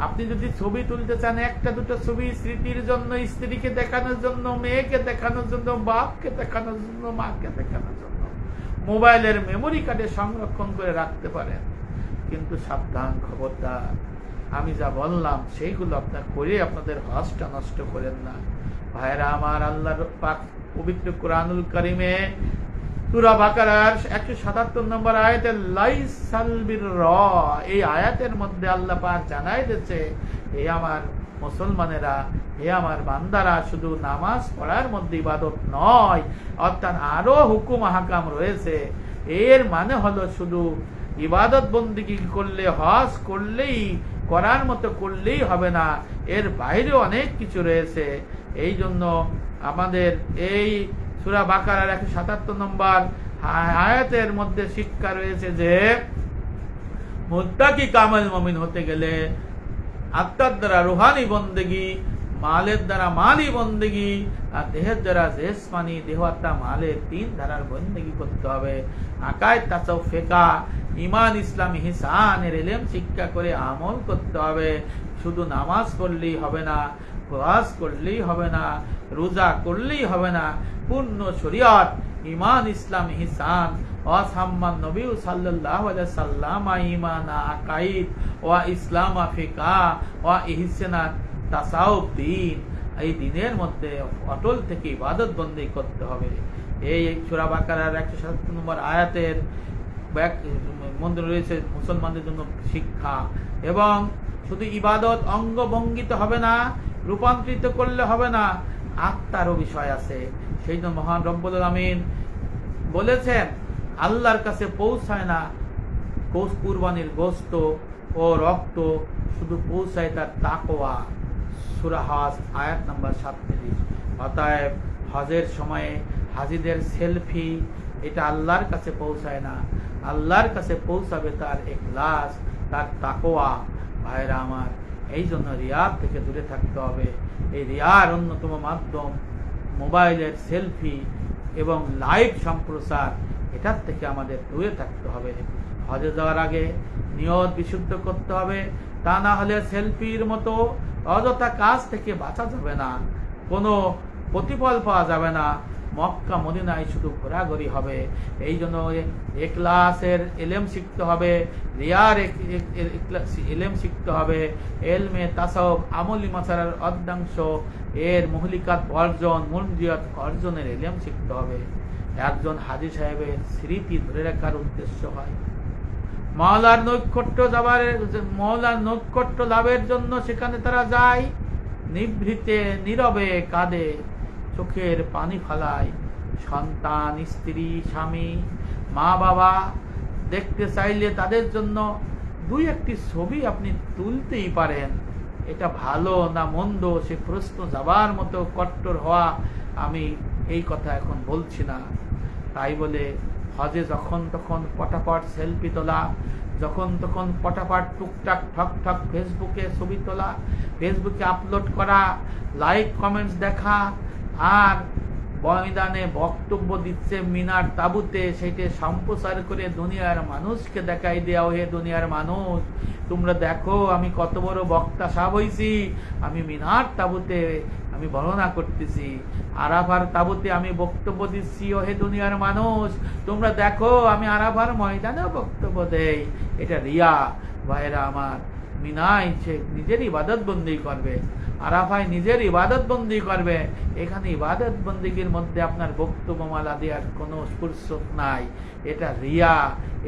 আপনি যদি ছবি তুলতে চান, একটা দুটো ছবি স্মৃতির জন্য, স্ত্রীকে দেখানোর জন্য, মেয়েকে দেখানোর জন্য, বাপকে দেখানোর জন্য, মাকে দেখানোর জন্য মোবাইলের মেমোরি কার্ডে সংরক্ষণ করে রাখতে পারেন। কিন্তু সাবধান, খবরদার, আমি যা বললাম সেইগুলো আপনার করে আপনাদের হজটা নষ্ট করেন না। ভাইরা আমার, আল্লাহর পাক পবিত্র কোরআনুল কারিমে সূরা বাকারার 177 নম্বর আয়াতে লাইসাল বিররা, এই আয়াতের মধ্যে আল্লাহ পাক জানাই দিয়েছে, হে আমার মুসলমানেরা, হে আমার বান্দারা, শুধু নামাজ পড়ার মধ্যে ইবাদত নয়, অর্থাৎ আরো হুকুম আহকাম রয়েছে। এর মানে হলো শুধু ইবাদত বন্দেগী করলে, হজ করলেই, করার মতো করলেই হবে না, এর বাইরে অনেক কিছু রয়েছে। এই জন্য আমাদের এই সূরা বাকারার 177 নম্বর আয়াতের মধ্যে শিক্ষা রয়েছে যে মুত্তাকি কামেল মুমিন হতে গেলে আত্মার দ্বারা রুহানি বন্দেগী, মালের দ্বারা মালি বন্দেগী, আর দেহের দ্বারা জিসমানি দেহ আত্মা মালের 3 ধারার বন্দেগী করতে হবে। আকায়েদ, তাসাউফ, ফিকহ, ঈমান, ইসলাম, ইহসানের ইলম শিক্ষা করে আমল করতে হবে। শুধু নামাজ পড়লেই হবে না, ওয়াজ করলেই হবে না, রোজা করলেই হবে না। পূর্ণ শরীয়ত, ঈমান, ইসলাম, ইহসান ওয়া সাম্মান নবী সাল্লাল্লাহু আলাইহি সাল্লাম ঈমান আকায়েদ ওয়া ইসলাম ফিকহ ওয়া ইহসান তাসাউফ দ্বীন, এই দ্বীনের মধ্যে অটল থেকে ইবাদত বন্দেগী করতে হবে। এই সূরা বাকারার 177 নম্বর আয়াতের মধ্যে রয়েছে মুসলমানদের জন্য শিক্ষা। এবং শুধু ইবাদত অঙ্গ ভঙ্গিতে হবে না, রূপান্তরিত করলে হবে না, আত্মারও বিষয় আছে। সেই জন্য মহান রব্বুল আলামিন বলেছেন আল্লাহর কাছে পৌঁছায় না কুরবানির গোশত ও রক্ত, শুধু পৌঁছায় তার তাকওয়া। সূরা হজ আয়াত নম্বর 37। অতএব হজের সময়ে হাজিদের সেলফি এটা আল্লাহর কাছে পৌঁছায় না, আল্লাহর কাছে পৌঁছাবে তার ইখলাস, তার তাকওয়া। ভাইরা আমার, এই জন্য রিয়ার থেকে দূরে থাকতে হবে। এই রিয়ার অন্যতম মাধ্যম মোবাইলের সেলফি এবং লাইভ সম্প্রচার, এটার থেকে আমাদের দূরে থাকতে হবে। হজে যাওয়ার আগে নিয়ত বিশুদ্ধ করতে হবে, তা না হলে সেলফির মতো অযথা কাজ থেকে বাঁচা যাবে না, কোনো প্রতিফল পাওয়া যাবে না। মক্কা মদিনায় শুধু ঘোরাঘুরি হবে। এই জন্য ইখলাসের ইলম শিখতে হবে, রিয়ার ইলম শিখতে হবে। ইলমে তাসাউফ আমলি মাসালার অর্ধাংশ, এর মুহলিকাত বর্জন, মুনজিয়াত অর্জনের ইলম শিখতে হবে। একজন হাজী সাহেবের স্মৃতি ধরে রাখার উদ্দেশ্য হয় মাওলার নৈকট্য লাভের জন্য সেখানে তারা যায়, নিভৃতে নীরবে কাঁদে, চোখের পানি ফালায়। সন্তান, স্ত্রী, স্বামী, মা বাবা দেখতে চাইলে তাদের জন্য 2-1টি ছবি আপনি তুলতেই পারেন। এটা ভালো না মন্দ সে প্রশ্ন যাবার মতো কট্টর হওয়া আমি এই কথা এখন বলছি না। তাই বলে হজে যখন তখন পটাপট সেলফি তোলা, যখন তখন পটাপট টুকটাক ঠক ঠক ফেসবুকে ছবি তোলা, ফেসবুকে আপলোড করা, লাইক কমেন্টস দেখা, আর ময়দানে বক্তব্য দিচ্ছে মিনার তাবুতে, সেটা সম্প্রচার করে দুনিয়ার মানুষকে দেখাই দেওয়া, হে দুনিয়ার মানুষ তোমরা দেখো আমি কত বড় বক্তা সাহেব হইছি, আমি মিনার তাবুতে আমি বর্ণনা করতেছি, আরাফার তাবুতে আমি বক্তব্য দিচ্ছি, ও হে দুনিয়ার মানুষ তোমরা দেখো আমি আরাফার ময়দানে বক্তব্য দেই। এটা রিয়া। ভাইরা আমার, মিনায় সে নিজের ইবাদত বন্দি করবে, আরাফায় নিজের ইবাদত বন্দি করবে। এখানে ইবাদত বন্দিগির মধ্যে আপনার বক্তব্যমালা দেওয়ার কোনো ফুরসত নাই। এটা রিয়া,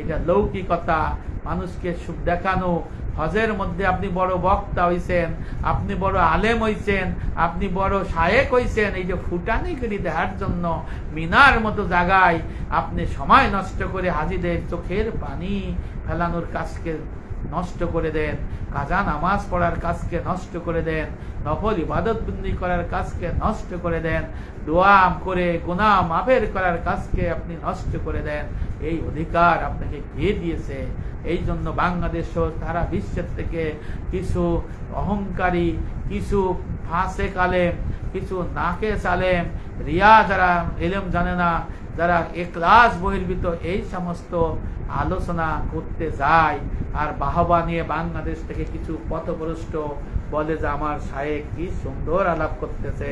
এটা লৌকিকতা, মানুষকে সুখ দেখানো। হজের মধ্যে আপনি বড় বক্তা হইছেন, আপনি বড় আলেম হইছেন, আপনি বড় শায়েক হইছেন, এই যে ফুটানিগিরি দেখার জন্য মিনার মতো জায়গায় আপনি সময় নষ্ট করে হাজিদের চোখের পানি ফেলানোর কাজকে নষ্ট করে দেন, কাজা নামাজ পড়ার কাজকে নষ্ট করে দেন, নফল ইবাদত বন্দি করার কাজকে নষ্ট করে দেন, দোয়া করে গুনাহ মাফের করার কাজকে আপনি নষ্ট করে দেন। এই অধিকার আপনাকে কে দিয়েছে? এই জন্য বাংলাদেশ সারা বিশ্বের থেকে কিছু অহংকারী, কিছু ফাসেক আলেম, কিছু নাকেস আলেম, রিয়া যারা ইলম জানে না, যারা ইখলাস বহির্ভূত এই সমস্ত আলোচনা করতে যায় আর বাহবা নিয়ে বাংলাদেশ থেকে কিছু পথভ্রষ্ট বলে যে আমার শায়েখ কি সুন্দর আলাপ করতেছে,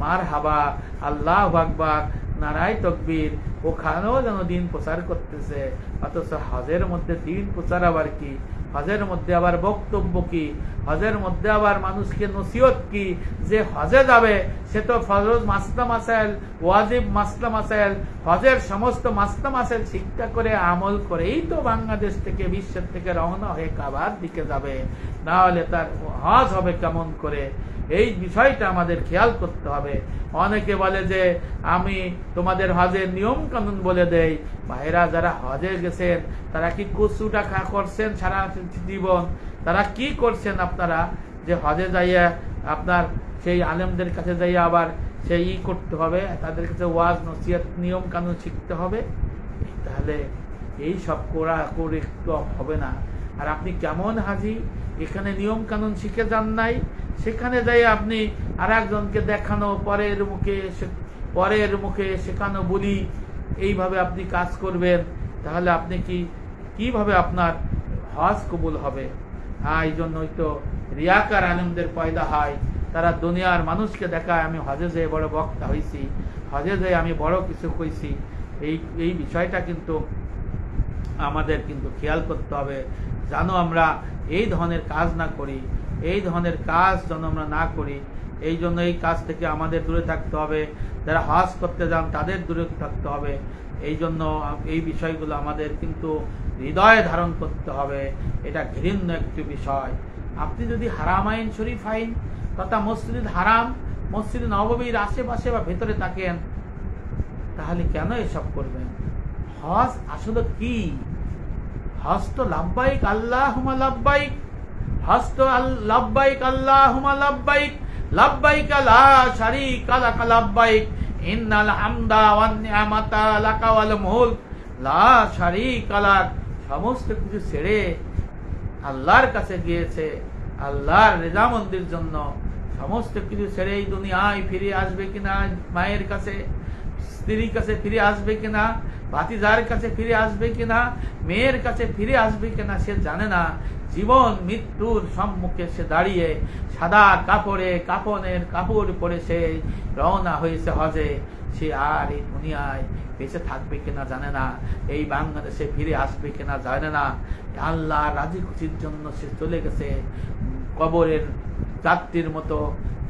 মারহাবা, আল্লাহু আকবার, নারায়ে তাকবীর, ওখানেও যেন দিন প্রচার করতেছে। অথচ হজের মধ্যে দিন প্রচার আবার কি? হজের মধ্যে আবার বক্তব্য কি? হজের মধ্যে আবার মানুষকে নসিহত কি? যে হজে যাবে সে তো ফরজ মাসলা মাসাইল, ওয়াজিব মাসলা মাসাইল, হজের সমস্ত মাসলা মাসাইল শিক্ষা করে আমল করেই তো বাংলাদেশ থেকে, বিশ্বের থেকে রওনা হয়ে কাবার দিকে যাবে। না হলে তার হজ হবে কেমন করে? এই বিষয়টা আমাদের খেয়াল করতে হবে। অনেকে বলে যে আমি তোমাদের হজের নিয়ম কানুন বলে দেই। ভাইরা, যারা হজে গেছেন তারা কি কচুটা করছেন সারা জীবন? তারা কি করছেন আপনারা যে হজে যাইয়া আপনার সেই আলেমদের কাছে যাইয়া আবার সেই করতে হবে, তাদের কাছে ওয়াজ নসিহত নিয়ম কানুন শিখতে হবে। তাহলে এই সব করে একটু হবে না। আর আপনি কেমন হাজি, এখানে নিয়ম কানুন শিখে যান নাই, সেখানে যাই আপনি আর একজনকে দেখানো, পরের মুখে শেখানো বলি, এইভাবে আপনি কাজ করবেন, তাহলে আপনি কিভাবে আপনার হজ কবুল হবে? এই জন্যই তো রিয়াকার আলেমদের পয়দা হয়, তারা দুনিয়ার মানুষকে দেখায় আমি হজে যেয়ে বড় বক্তা হয়েছি, হজে যেয়ে আমি বড় কিছু কইছি। এই বিষয়টা কিন্তু আমাদের কিন্তু খেয়াল করতে হবে, যেন আমরা এই ধরনের কাজ না করি, এই ধরনের কাজ যেন আমরা না করি। এই জন্য এই কাজ থেকে আমাদের দূরে থাকতে হবে, যারা হজ করতে যান তাদের দূরে থাকতে হবে। এই জন্য এই বিষয়গুলো আমাদের কিন্তু হৃদয়ে ধারণ করতে হবে। এটা ঘৃণ্য একটি বিষয়। আপনি যদি হারামাইন শরীফ আইন তথা মসজিদ হারাম, মসজিদ নববীর আশেপাশে বা ভেতরে থাকেন, তাহলে কেন এসব করবেন? হজ আসলে কি? হজ তো লাব্বাইক আল্লাহুম্মা লাব্বাইক, হজ তো লাব্বাইক আল্লাহুম্মা লাব্বাইক, লাব্বাইক লা শারীকা লাক লাব্বাইক, ইন্নাল হামদা ওয়ান নি'মাতা লাকা ওয়াল মুলক লা শারীকা লাক। সমস্ত কিছু ছেড়ে আল্লাহর কাছে গিয়েছে, আল্লাহর রেজামন্দির জন্য সমস্ত কিছু ছেড়ে এই দুনিয়ায় ফিরে আসবে কিনা, মায়ের কাছে স্ত্রীর কাছে ফিরে আসবে কিনা, ভাতিজার কাছে ফিরে আসবে কিনা, মেয়ের কাছে ফিরে আসবে কিনা সে জানে না। জীবন মৃত্যুর সম্মুখে সে দাঁড়িয়ে সাদা কাফনের কাপড় পরে সে রওনা হয়েছে হজে। সে আর এই দুনিয়ায় বেঁচে থাকবে কিনা জানে না, এই বাংলাদেশে ফিরে আসবে কিনা জানে না। আল্লাহ রাজি খুশির জন্য সে চলে গেছে কবরের যাত্রীর মতো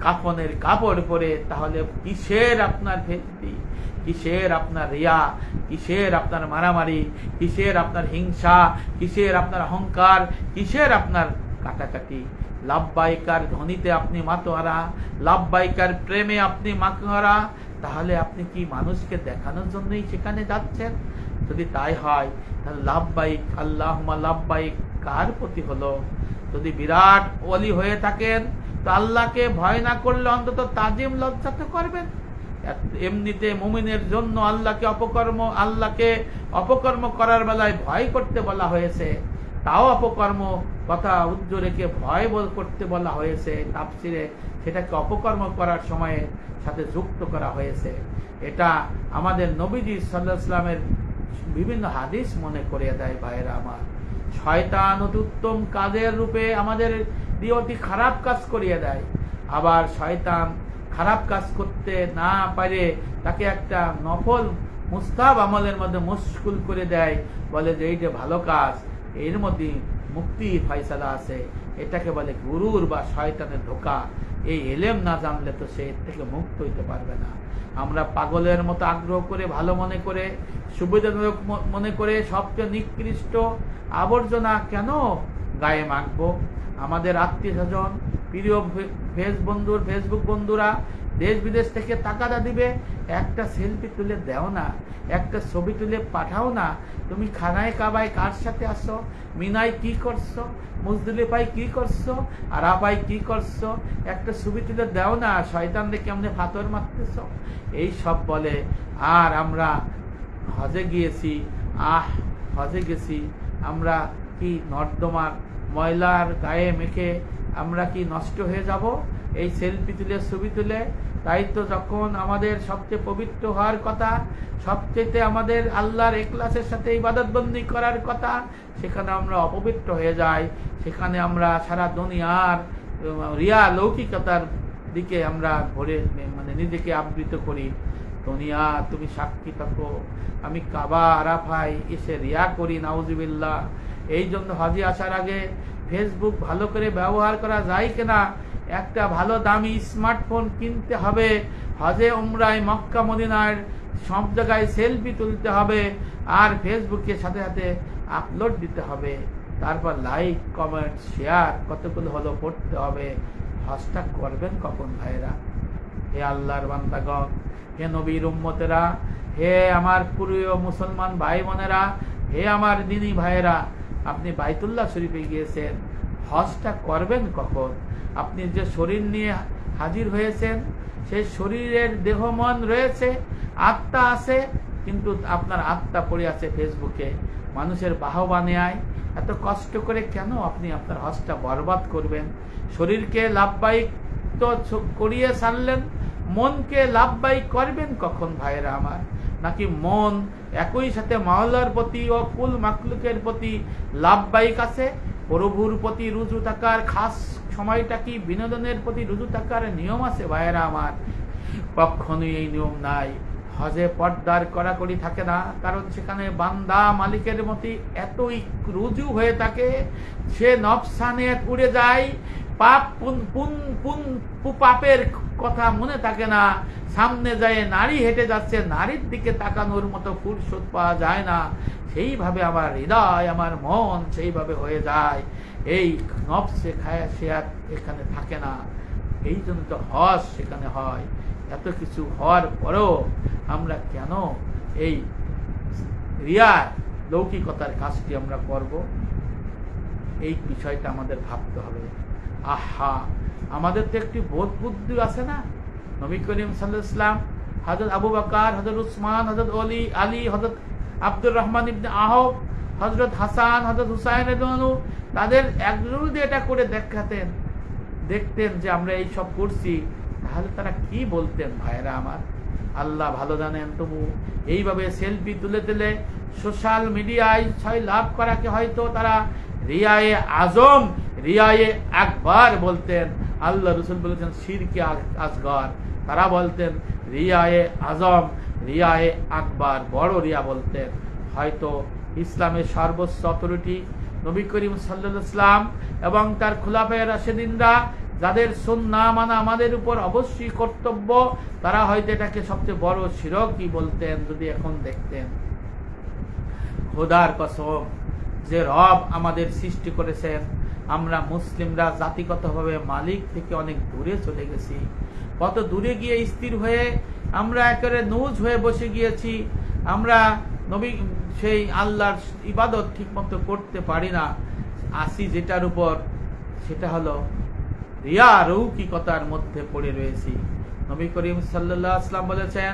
কাফনের কাপড় পরে। তাহলে কিসের আপনার ভেদি, কিসের আপনার রিয়া, কিসের আপনার মারামারি, কিসের আপনার হিংসা, কিসের আপনার অহংকার, কিসের আপনার কাটাকাটি? লাব্বাইকার ধ্বনিতে আপনি মাতোয়ারা, লাব্বাইকার প্রেমে আপনি মাতোয়ারা, তাহলে আপনি কি মানুষকে দেখানোর জন্যই সেখানে যাচ্ছেন? যদি তাই হয় তাহলে লাব্বাইক আল্লাহুম্মা লাব্বাইক কার প্রতি হলো? যদি বিরাট ওলি হয়ে থাকেন তো আল্লাহকে ভয় না করলে অন্তত তাজিম লজ্জা তো করবেন। এমনিতে মুমিনের জন্য আল্লাহকে অপকর্ম করার বেলায় ভয় করতে বলা হয়েছে, তাও অপকর্ম কথা উজ্জ্ব রেখে ভয় করতে বলা হয়েছে তাফসিরে, সেটাকে অপকর্ম করার সময়ে সাথে যুক্ত করা হয়েছে। এটা আমাদের নবীজি সাল্লাল্লাহু আলাইহি ওয়াসাল্লামের বিভিন্ন হাদিস মনে করিয়ে দেয়। ভাইয়েরা আমার, শয়তান অতি উত্তম কাজের রূপে আমাদের দিয়ে অতি খারাপ কাজ করিয়ে দেয়। আবার শয়তান খারাপ কাজ করতে না পারে তাকে একটা নফল মুস্তাহাব আমলের মধ্যে মুশকুল করে দেয়, বলে যে এইটা ভালো কাজ, এর মধ্যে মুক্তি ফয়সালা আছে। এটাকে বলে গুরুর বা শয়তানের ধোঁকা। এই এলেম না জানলে তো সে এর থেকে মুক্ত হইতে পারবে না। আমরা পাগলের মতো আগ্রহ করে, ভালো মনে করে, সুবিধাজনক মনে করে সবচেয়ে নিকৃষ্ট আবর্জনা কেন গায়ে মাখবো? আমাদের আত্মীয় স্বজন, প্রিয় ফেসবুক বন্ধুরা দেশ বিদেশ থেকে টাকাটা দিবে, একটা সেলফি তুলে দেও না, একটা ছবি তুলে পাঠাও না। তুমি খানায় কাবায় কার সাথে আসো, মিনায় কি করছো, মুজদলিফায় কি করছো, আরাফায় কি করছো, একটা ছবি তুলে দেও না। শয়তানদের কেমনে ফাতর মারতেছ এই সব বলে। আর আমরা হজে গেছি, আমরা কি নর্দমার ময়লার গায়ে মেখে আমরা কি নষ্ট হয়ে যাব এই সেলফি তুলে, ছবি তুলে? তাই তো যখন আমাদের সবচেয়ে পবিত্র হওয়ার কথা, সবচেয়ে আমাদের আল্লাহর ইখলাসের সাথে ইবাদতবন্দি করার কথা, সেখানে আমরা অপবিত্র হয়ে যাই। সেখানে আমরা সারা দুনিয়ার রিয়া লৌকিকতার দিকে আমরা নিজেকে আবৃত করি। দুনিয়া তুমি সাক্ষী থাকো, আমি কাবা আরাফায় এসে রিয়া করি, নাউজুবিল্লাহ। এই জন্য হজে আসার আগে ফেসবুক ভালো করে ব্যবহার করা যায় কিনা, একটা ভালো দামি স্মার্টফোন কিনতে হবে। হজে উমরায় মক্কা মদিনার সব জায়গায় সেলফি তুলতে হবে, আর ফেসবুকে সাথে সাথে আপলোড দিতে হবে। তারপর লাইক, কমেন্ট, শেয়ার কতগুলো হলো করতে হবে। হজটা করবেন কখন ভাইরা? হে আল্লাহর বান্দাগণ, হে নবীর উম্মতেরা, হে আমার প্রিয় মুসলমান ভাই বোনেরা, হে আমার দিনী ভাইয়েরা, আপনি বাইতুল্লাহ শরীফে গিয়েছেন, হজটা করবেন কখন? আপনি যে শরীর নিয়ে হাজির হয়েছেন, সেই শরীরের দেহ মন রয়েছে, আত্মা আছে, কিন্তু আপনার আত্মা পড়ে আছে ফেসবুকে, মানুষের বাহবা নেয়। এত কষ্ট করে কেন আপনি আপনার হজটা বরবাদ করবেন? শরীরকে লাভবাহিক তো করিয়ে ছাড়লেন, মনকে লাভবাহিক করবেন কখন ভাইয়েরা আমার? নাকি মন একই সাথে মাওলার প্রতি ও কুল মাকলুকের প্রতি লাভবাহিক আছে? প্রভুর প্রতি রুজু থাকার খাস সময়টা কি বিনোদনের প্রতি রুজু থাকার নিয়ম আছে ভাইয়েরা আমার? কখনোই এই নিয়ম নাই। হজে পর্দার কড়াকড়ি থাকে না, কারণ সেখানে বান্দা মালিকের মতো এতই রুজু হয়ে থাকে, সে নফসানে উড়ে যায়, পাপের কথা মনে থাকে না, সামনে যায় নারী হেঁটে যাচ্ছে, নারীর দিকে তাকানোর মতো ফুরসত পাওয়া যায় না। সেইভাবে আমার হৃদয়, আমার মন সেইভাবে হয়ে যায়, এই নফসে খায় সে আর এখানে থাকে না। এই জন্য তো হজ সেখানে হয়। এত কিছু হওয়ার পরেও আমরা কেন এই রিয়া লৌকিকতার কাজটি আমরা করব? এই বিষয়টা আমাদের ভাবতে হবে। আহা, আমাদের তো একটি বোধ বুদ্ধি আছে না? নবী করিম সাল্লাল্লাহু আলাইহি ওয়াসাল্লাম, হযরত আবু বকর, হযরত উসমান, হযরত আলী, হযরত আব্দুর রহমান ইবনে আওফ, হযরত হাসান, হযরত হুসাইন রাদিয়াল্লাহু আনহু, তাদের একজন যদি এটা করে দেখাতেন, দেখতেন যে আমরা এই সব করছি, তাহলে তারা কি বলতেন ভাইরা আমার? আল্লাহ ভালো জানেন। তবু এইভাবে সেলফি তুলে তুলে সোশ্যাল মিডিয়ায় ছয় লাভ করাকে হয়তো তারা রিয়ায়ে আজম, রিয়ায়ে আকবার বলতেন। আল্লাহ রাসূল বলেছেন শিরকে আসগর, তারা বলতেন রিয়ায়ে আজম, রিয়ায়ে আকবার, বড় রিয়া বলতেন। হয়তো ইসলামের সর্বোচ্চ অথরিটি নবী করিম সাল্লাল্লাহু আলাইহি ওয়াসাল্লাম এবং তার খুলাফায়ে রাশিদিনরা, যাদের সুন্নাহ মানা আমাদের উপর অবশ্যই কর্তব্য, তারা হয়তো এটাকে সবচেয়ে বড় শিরকই বলতেন যদি এখন দেখতেন। খোদার কসম, যে রব আমাদের সৃষ্টি করেছেন, আমরা মুসলিমরা জাতিগতভাবে মালিক থেকে অনেক দূরে চলে গেছি। কত দূরে গিয়ে স্থির হয়ে আমরা একেবারে নুজ হয়ে বসে গিয়েছি। আমরা নবী সেই আল্লাহর ইবাদত ঠিক মতো করতে পারি না। আসি যেটার উপর, সেটা হলো রিয়া লৌকিকতার মধ্যে পড়ে রয়েছি। নবী করিম সাল্লাল্লাহু আলাইহি ওয়াসাল্লাম বলেছেন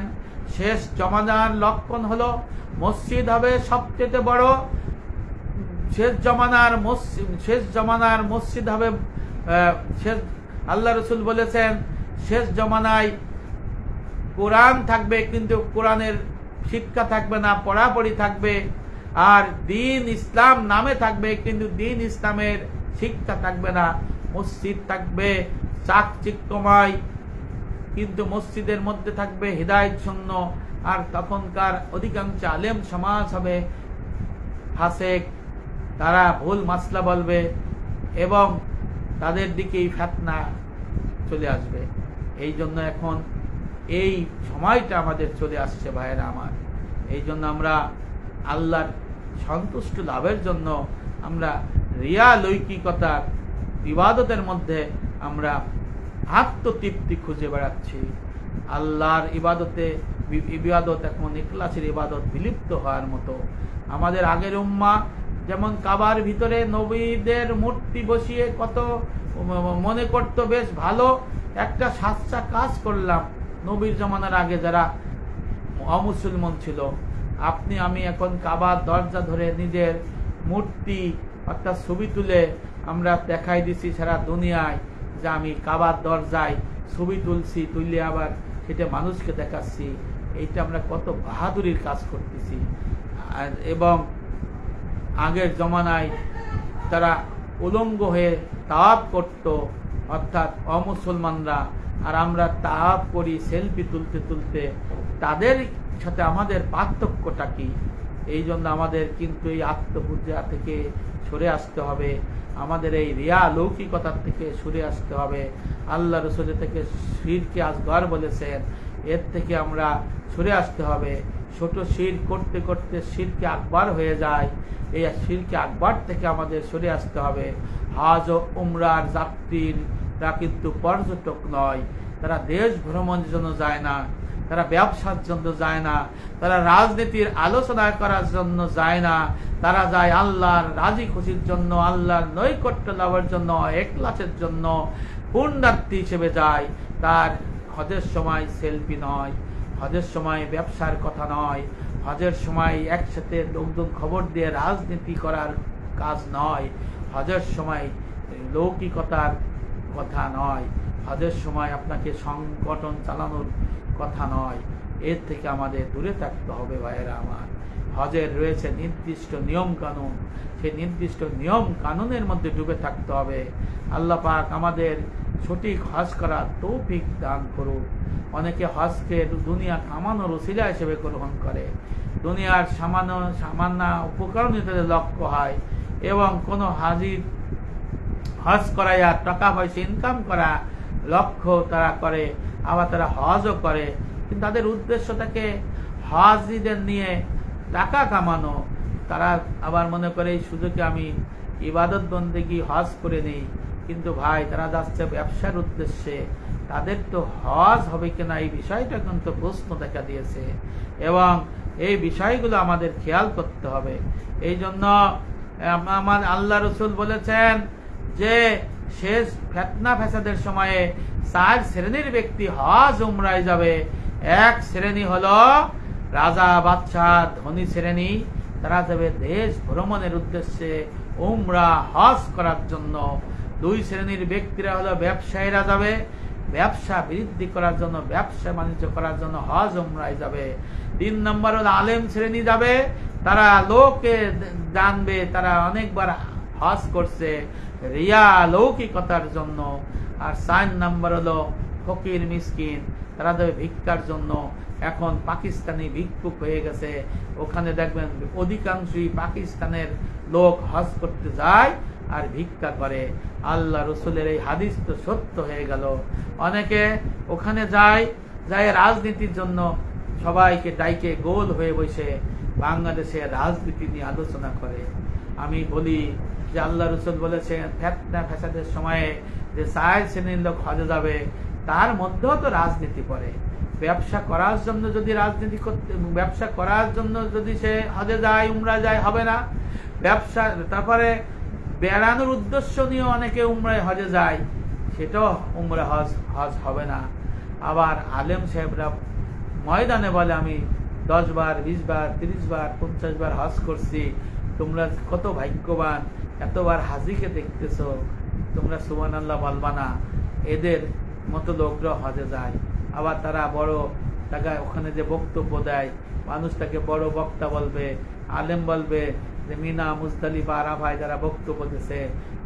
শেষ জমানার লক্ষণ হলো মসজিদ হবে সবচেয়ে বড়, শেষ জমানার মসজিদ হবে শেষ। আল্লাহ রাসূল বলেছেন শেষ জমানায় কোরআন থাকবে, কিন্তু কোরআনের শিক্ষা থাকবে না, পড়াপড়ি থাকবে। আর দ্বীন ইসলাম নামে থাকবে, কিন্তু দ্বীন ইসলামের শিক্ষা থাকবে না। মসজিদ থাকবে চাকচিক্যময়, কিন্তু মসজিদের মধ্যে থাকবে হিদায়াত শূন্য। আর তখনকার অধিকাংশ আলেম সমাজ হবে ফাসেক, তারা ভুল মাসলা বলবে এবং তাদের দিকেই ফিতনা চলে আসবে। এই জন্য এখন এই সময়টা আমাদের চলে আসছে ভাইয়েরা আমার। এই জন্য আমরা আল্লাহর সন্তুষ্ট লাভের জন্য আমরা রিয়া লৌকিকতার ইবাদতের মধ্যে আমরা আত্মতৃপ্তি খুঁজে বেড়াচ্ছি। আল্লাহর ইবাদত এখন ইখলাসের ইবাদত বিলুপ্ত হওয়ার মতো। আমাদের আগের উম্মাহ যেমন কাবার ভিতরে নবীদের মূর্তি বসিয়ে কত মনে করতো বেশ ভালো একটা সাচ্চা কাজ করলাম। নবীর জমানার আগে যারা অমুসলমান ছিল, আপনি আমি এখন কাবার দরজা ধরে নিজের মূর্তি অর্থাৎ ছবি তুলে আমরা দেখাই দিছি সারা দুনিয়ায় যে আমি কাবার দরজায় ছবি তুলছি, তুললে আবার সেটা মানুষকে দেখাচ্ছি। এইটা আমরা কত বাহাদুরির কাজ করতেছি। এবং আগের জমানায় তারা উলঙ্গ হয়ে তাওয়াফ করত, অর্থাৎ অমুসলমানরা, আর আমরা তাওয়াফ করি সেলফি তুলতে তুলতে। তাদের সাথে আমাদের পার্থক্যটা কি? এই জন্য আমাদের কিন্তু এই আত্মপূজা থেকে সরে আসতে হবে, আমাদের এই রিয়া লৌকিকতার থেকে সরে আসতে হবে। আল্লাহ রাসূল থেকে শিরকে আসগর বলেছেন, এর থেকে আমরা সরে আসতে হবে। ছোট শির করতে করতে শিরকে আকবার হয়ে যায়, এই শিরকে আকবার থেকে আমাদের সরে আসতে হবে। হজ ও উমরার যাত্রীরা কিন্তু পর্যটক নয়, তারা দেশ ভ্রমণের জন্য যায় না, তারা ব্যবসার জন্য যায় না, তারা রাজনীতির আলোচনা করার জন্য যায় না, তারা যায় আল্লাহর রাজি খুশির জন্য, আল্লাহর নৈকট্য লাভের জন্য, ইখলাসের জন্য, পুণ্যার্থী হিসেবে যায়। তার হজের সময় সেলফি নয়, হজের সময় ব্যবসার কথা নয়, হজের সময় একসাথে লোকজন খবর দিয়ে রাজনীতি করার কাজ নয়, হজের সময় লৌকিকতার কথা নয়, হজের সময় আপনাকে সংগঠন চালানোর কথা নয়। এর থেকে আমাদের দূরে থাকতে হবে ভাইয়েরা আমার। হজের রয়েছে নির্দিষ্ট নিয়ম কানুন, সেই নির্দিষ্ট নিয়ম কানুনের মধ্যে ডুবে থাকতে হবে। আল্লাহ পাক আমাদের সঠিক হজ করার তৌফিক দান করুক। অনেকে হজকে দুনিয়া কামানোর উসিলা হিসেবে গ্রহণ করে, দুনিয়ার সামান্য উপকরণের লক্ষ্য হয় এবং কোনো হাজির হজ করাইয়া টাকা পয়সা ইনকাম করা লক্ষ্য তারা করে, আবার তারা হজও করে, কিন্তু তাদের উদ্দেশ্য থাকে হাজিদের নিয়ে টাকা কামানো। তারা আবার মনে করে এই সুযোগে আমি ইবাদত বন্দেগী হজ করে নেই, কিন্তু ভাই তারা যাচ্ছে ব্যবসার উদ্দেশ্যে, তাদের তো হজ হবে কিনা এই বিষয়টা কিন্তু প্রশ্ন দেখা দিয়েছে, এবং এই বিষয়গুলো আমাদের খেয়াল করতে হবে। এই জন্য আমার আল্লাহ রসুল বলেছেন যে শেষ ফিতনা ফ্যাসাদের সময়ে 4 শ্রেণীর ব্যক্তি হজ উমরায় যাবে। এক শ্রেণী হলো রাজা বাদশাহ ধনী শ্রেণী, তারা যাবে দেশ ভ্রমণের উদ্দেশ্যে উমরা হজ করার জন্য। 2 শ্রেণীর ব্যক্তিরা হলো ব্যবসায়ীরা যাবে ব্যবসা বৃদ্ধি করার জন্য, ব্যবসা বাণিজ্য করার জন্য হজ উমরায় যাবে। 3 নম্বর হলো আলেম শ্রেণী যাবে, তারা লোকে জানবে তারা অনেকবার হজ করছে রিয়া লৌকিকতার জন্য। আর 4 নম্বর হলো ফকির মিসকিন, তারা যাবে ভিক্ষার জন্য। এখন পাকিস্তানি ভিক্ষুক হয়ে গেছে, ওখানে দেখবেন অধিকাংশই পাকিস্তানের লোক হজ করতে যায় আর ভিক্ষা করে। আল্লাহ রসুলের এই হাদিস তো সত্য হয়ে গেল। অনেকে ওখানে যায় রাজনীতির জন্য, সবাইকে ডাইকে গোল হয়ে বসে বাংলাদেশে রাজনীতি নিয়ে আলোচনা করে। আমি বলি যে আল্লাহ রসুল বলেছেন ফিতনা ফ্যাসাদের সময়ে যে 4 শ্রেণীর লোক হজে যাবে, তার মধ্যেও তো রাজনীতি করে। ব্যবসা করার জন্য যদি রাজনীতি করতে, ব্যবসা করার জন্য যদি সে হজে যায় উমরা যায় হবে না। ব্যবসা তারপরে বেড়ানোর উদ্দেশ্য নিয়ে অনেকে উমরায় হজে যায়, সেটাও উমরা হজ হবে না। আবার আলেম সাহেবরা ময়দানে বলে আমি 10 বার 20 বার 30 বার 50 বার হজ করছি, তোমরা কত ভাগ্যবান, এতবার হাজিকে দেখতেছ, তোমরা সুবহানাল্লাহ বলবা না। এদের মতো লোকরা হজে যায়। আবার তারা বড় টাকায় ওখানে যে বক্তব্য দেয়, মানুষ তাকে বড় বক্তা বলবে, আলেম বলবে যে মিনা মুজদালিফা আরাফায় যারা বক্তব্য দিয়েছে,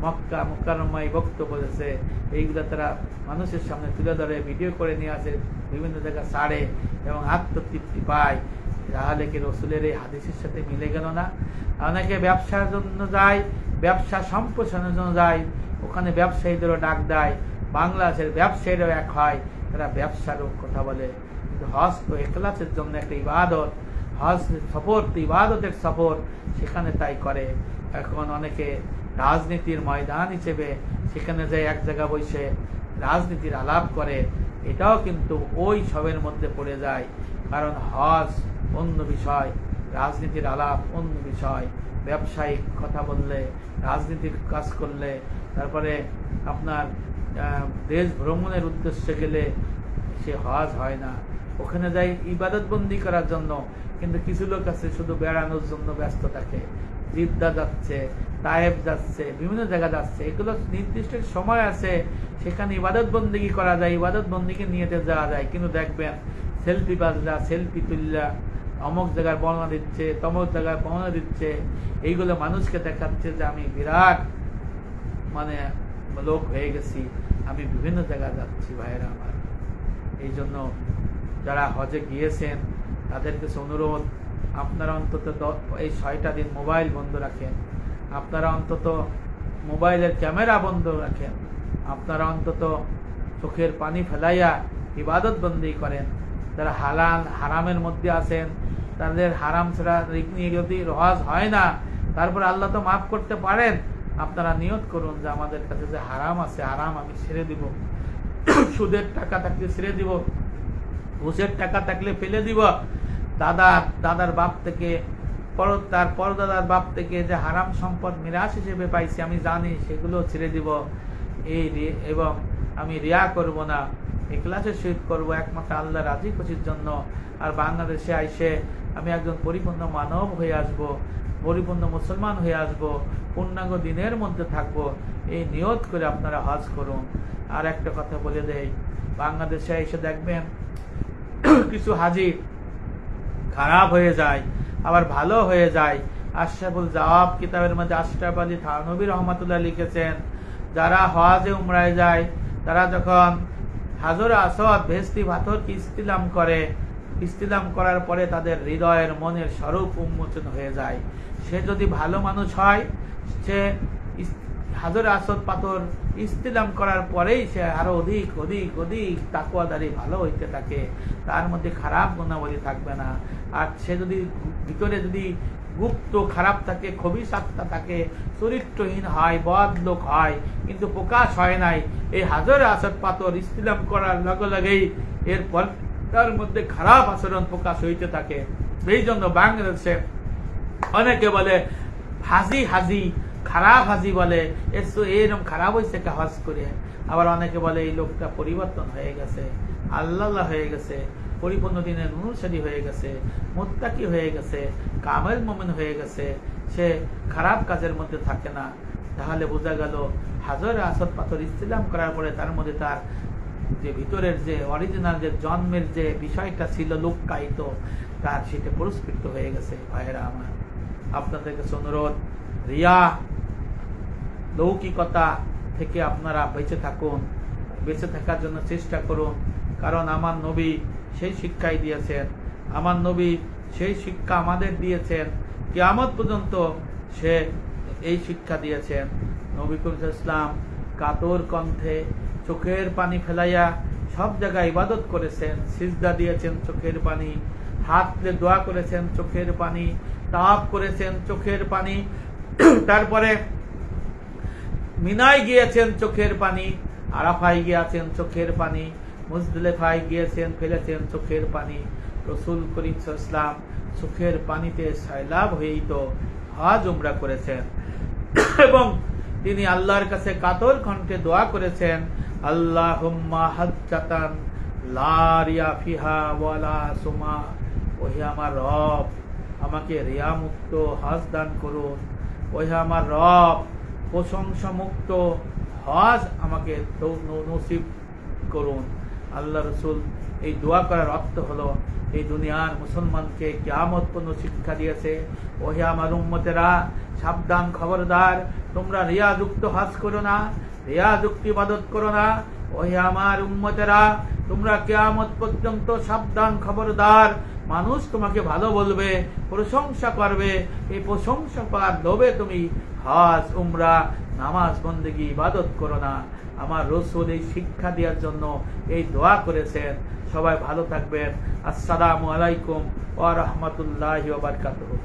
মক্কা মুকাররমায় বক্তব্য দিয়েছে, এইগুলো তারা মানুষের সামনে তুলে ধরে ভিডিও করে নিয়ে আসে, বিভিন্ন জায়গায় ছাড়ে এবং আত্মতৃপ্তি পায়। তাহলে কি রসুলের এই হাদিসের সাথে মিলে গেল না? অনেকে ব্যবসার জন্য যায়, ব্যবসা সম্প্রসারণের জন্য যায়, ওখানে ব্যবসায়ীদেরও ডাক দেয়, বাংলাদেশের ব্যবসায়ীরাও এক হয়, তারা ব্যবসারও কথা বলে। কিন্তু হজ তো ইখলাসের জন্য একটা ইবাদত, হজ সফর তো ইবাদতের সফর, সেখানে তাই করে। এখন অনেকে রাজনীতির ময়দান হিসেবে সেখানে যায় এক জায়গা বসে রাজনীতির আলাপ করে, এটাও কিন্তু ওই সবের মধ্যে পড়ে যায়। কারণ হজ অন্য বিষয়, রাজনীতির আলাপ অন্য বিষয়। ব্যবসায়িক কথা বললে, রাজনীতির কাজ করলে, তারপরে আপনার দেশ ভ্রমণের উদ্দেশ্যে গেলে সে হজ হয় না। ওখানে যাই ইবাদত বন্দি করার জন্য, কিন্তু কিছু লোক আছে শুধু বেড়ানোর জন্য ব্যস্ত থাকে, জিদ্দা যাচ্ছে, তায়েব যাচ্ছে, বিভিন্ন জায়গা যাচ্ছে। এগুলো নির্দিষ্ট সময় আছে, সেখানে ইবাদত বন্দিগি করা যায়, ইবাদত বন্দিকে নিয়েতে যাওয়া যায়। কিন্তু দেখবেন সেলফি বাজরা, সেলফি তুললা, অমুক জায়গায় বর্ণনা দিচ্ছে, তমুক জায়গায় বর্ণনা দিচ্ছে, এইগুলো মানুষকে দেখাচ্ছে যে আমি বিরাট মানে লোক হয়ে গেছি, আমি বিভিন্ন জায়গায় যাচ্ছি। ভাইয়েরা আমার, এই জন্য যারা হজে গিয়েছেন তাদের কাছে অনুরোধ, আপনারা অন্তত এই 6টা দিন মোবাইল বন্ধ রাখেন, আপনারা অন্তত মোবাইলের ক্যামেরা বন্ধ রাখেন, আপনারা অন্তত চোখের পানি ফেলাইয়া ইবাদত বন্দি করেন। যারা হারামের মধ্যে আছেন, তাদের হারাম ছাড়া নিয়ে যদি হজ হয় না, তারপর আল্লাহ তো মাফ করতে পারেন। আপনারা নিয়ত করুন যে আমাদের কাছে যে হারাম আছে, হারাম আমি ছেড়ে দিব, সুদের টাকা থাকলে ছেড়ে দিব, ঘুষের টাকা থাকলে ফেলে দিব, দাদার বাপ থেকে তার পরদাদার বাপ থেকে যে হারাম সম্পদ মিরাস হিসেবে পাইছি আমি জানি, সেগুলো ছেড়ে দিব। এবং আমি রিয়া করব না, ইখলাসের সহিত করব একমাত্র আল্লাহ রাজি খুশির জন্য। আর বাংলাদেশে আইসে আমি একজন পরিপূর্ণ মানব হয়ে আসব, পরিপূর্ণ মুসলমান হয়ে আসব, পূর্ণাঙ্গ দিনের মধ্যে থাকব, এই নিয়ত করে আপনারা হজ করুন। আর একটা কথা বলে দেই, বাংলাদেশে এসে দেখবেন কিছু হাজি খারাপ হয়ে যায়, আবার ভালো হয়ে যায়। আশরাফুল জওয়াব কিতাবের মধ্যে আশরাফ আলী থানভী রহমাতুল্লাহ লিখেছেন, যারা হজে উমরায় যায় তারা যখন হাজর আসওয়াদ ভেস্তি পাথরকে ইস্তিলাম করে, ইস্তিলাম করার পরে তাদের হৃদয়ের মনের স্বরূপ উন্মোচন হয়ে যায়। সে যদি ভালো মানুষ হয়, সে হাজর আসওয়াদ পাথর ইস্তিলাম করার পরেই সে আরো অধিক অধিক অধিক তাকওয়াদারি ভালো হইতে থাকে, তার মধ্যে খারাপ গুণাবলী থাকবে না। আর সে যদি ভিতরে যদি গুপ্ত খারাপ থাকে, খবিশ আত্মা থাকে, চরিত্রহীন হয়, বদ লোক হয়, কিন্তু প্রকাশ হয় নাই, এই হাজর আসওয়াদ পাথর ইস্তিলাম করার লগে লগেই এরপর তার মধ্যে খারাপ আচরণ প্রকাশ হইতে থাকে। এই জন্য বাংলাদেশে অনেকে বলে হাজি হাজি, খারাপ হাজি বলে, এরকম খারাপ হয়েছে হজ করে। আবার অনেকে বলে এই লোকটা পরিবর্তন হয়ে গেছে, আল্লাহ হয়ে গেছে, পরিপূর্ণ দিনের অনুসারী হয়ে গেছে, মুত্তাকি হয়ে গেছে, কামেল মুমিন হয়ে গেছে, সে খারাপ কাজের মধ্যে থাকে না। তাহলে বোঝা গেল হাজর আসওয়াদ পাথর ইস্তিলাম করার পরে তার মধ্যে তার যে ভিতরের যে অরিজিনাল যে জন্মের যে বিষয়টা ছিল লুক্কায়িত, তার সেটা পুরস্কৃত হয়ে গেছে। ভাইয়েরা আমার, আপনাদের কাছে অনুরোধ, রিয়া লৌকিকতা থেকে আপনারা বেঁচে থাকুন, বেঁচে থাকার জন্য চেষ্টা করুন। কারণ আমার নবী সেই শিক্ষাই দিয়েছেন, আমার নবী সেই শিক্ষা আমাদের দিয়েছেন, কিয়ামত পর্যন্ত সে এই শিক্ষা দিয়েছেন। নবী করিম সাল্লাল্লাহু আলাইহি ওয়াসাল্লাম কাতর কণ্ঠে চোখের পানি ফেলাইয়া সব জায়গায় ইবাদত করেছেন, সিজদা দিয়েছেন চোখের পানি, হাত তুলে দোয়া করেছেন চোখের পানি, তাওয়াফ করেছেন চোখের পানি, তারপরে মিনায় গিয়েছেন চোখের পানি, আরাফায় গিয়েছেন চোখের পানি, মুজদলিফায় গিয়েছেন ফেলেছেন চোখের পানি। রাসূল করিম সাল্লাল্লাহু আলাইহি ওয়াসাল্লাম চোখের পানিতে সয়লাব হয়েই তো হজ উমরা করেছেন এবং তিনি আল্লাহর কাছে কাতর কণ্ঠে দোয়া করেছেন, আল্লাহুম্মা হাজ্জাতান লা রিয়া ফিহা ওয়ালা সুমা, ওহে আমার রব আমাকে রিয়া মুক্ত হজ দান করুন, ওহে আমার রব প্রশংসা মুক্ত হজ আমাকে নসিব করুন। আল্লাহ রাসূল এই দোয়া করার অর্থ হলো এই দুনিয়ার মুসলমানকে কিয়ামত পর্যন্ত শিক্ষা দিয়েছে, ওহে আমার উম্মতেরা সাবধান, খবরদার, তোমরা রিয়াযুক্ত হজ করো না, রিয়াযুক্ত ইবাদত করো না। ওহে আমার উম্মতেরা, তোমরা কিয়ামত পর্যন্ত সাবধান, খবরদার, মানুষ তোমাকে ভালো বলবে, প্রশংসা করবে, এই প্রশংসা পাওয়ার লোভে তুমি হজ উমরা নামাজ বন্দেগী ইবাদত করো না। আমার রাসূল এই শিক্ষা দেওয়ার জন্য এই দোয়া করেছেন। সবাই ভালো থাকবেন। আসসালামু আলাইকুম ওয়া রাহমাতুল্লাহি ওয়া বারাকাতুহু।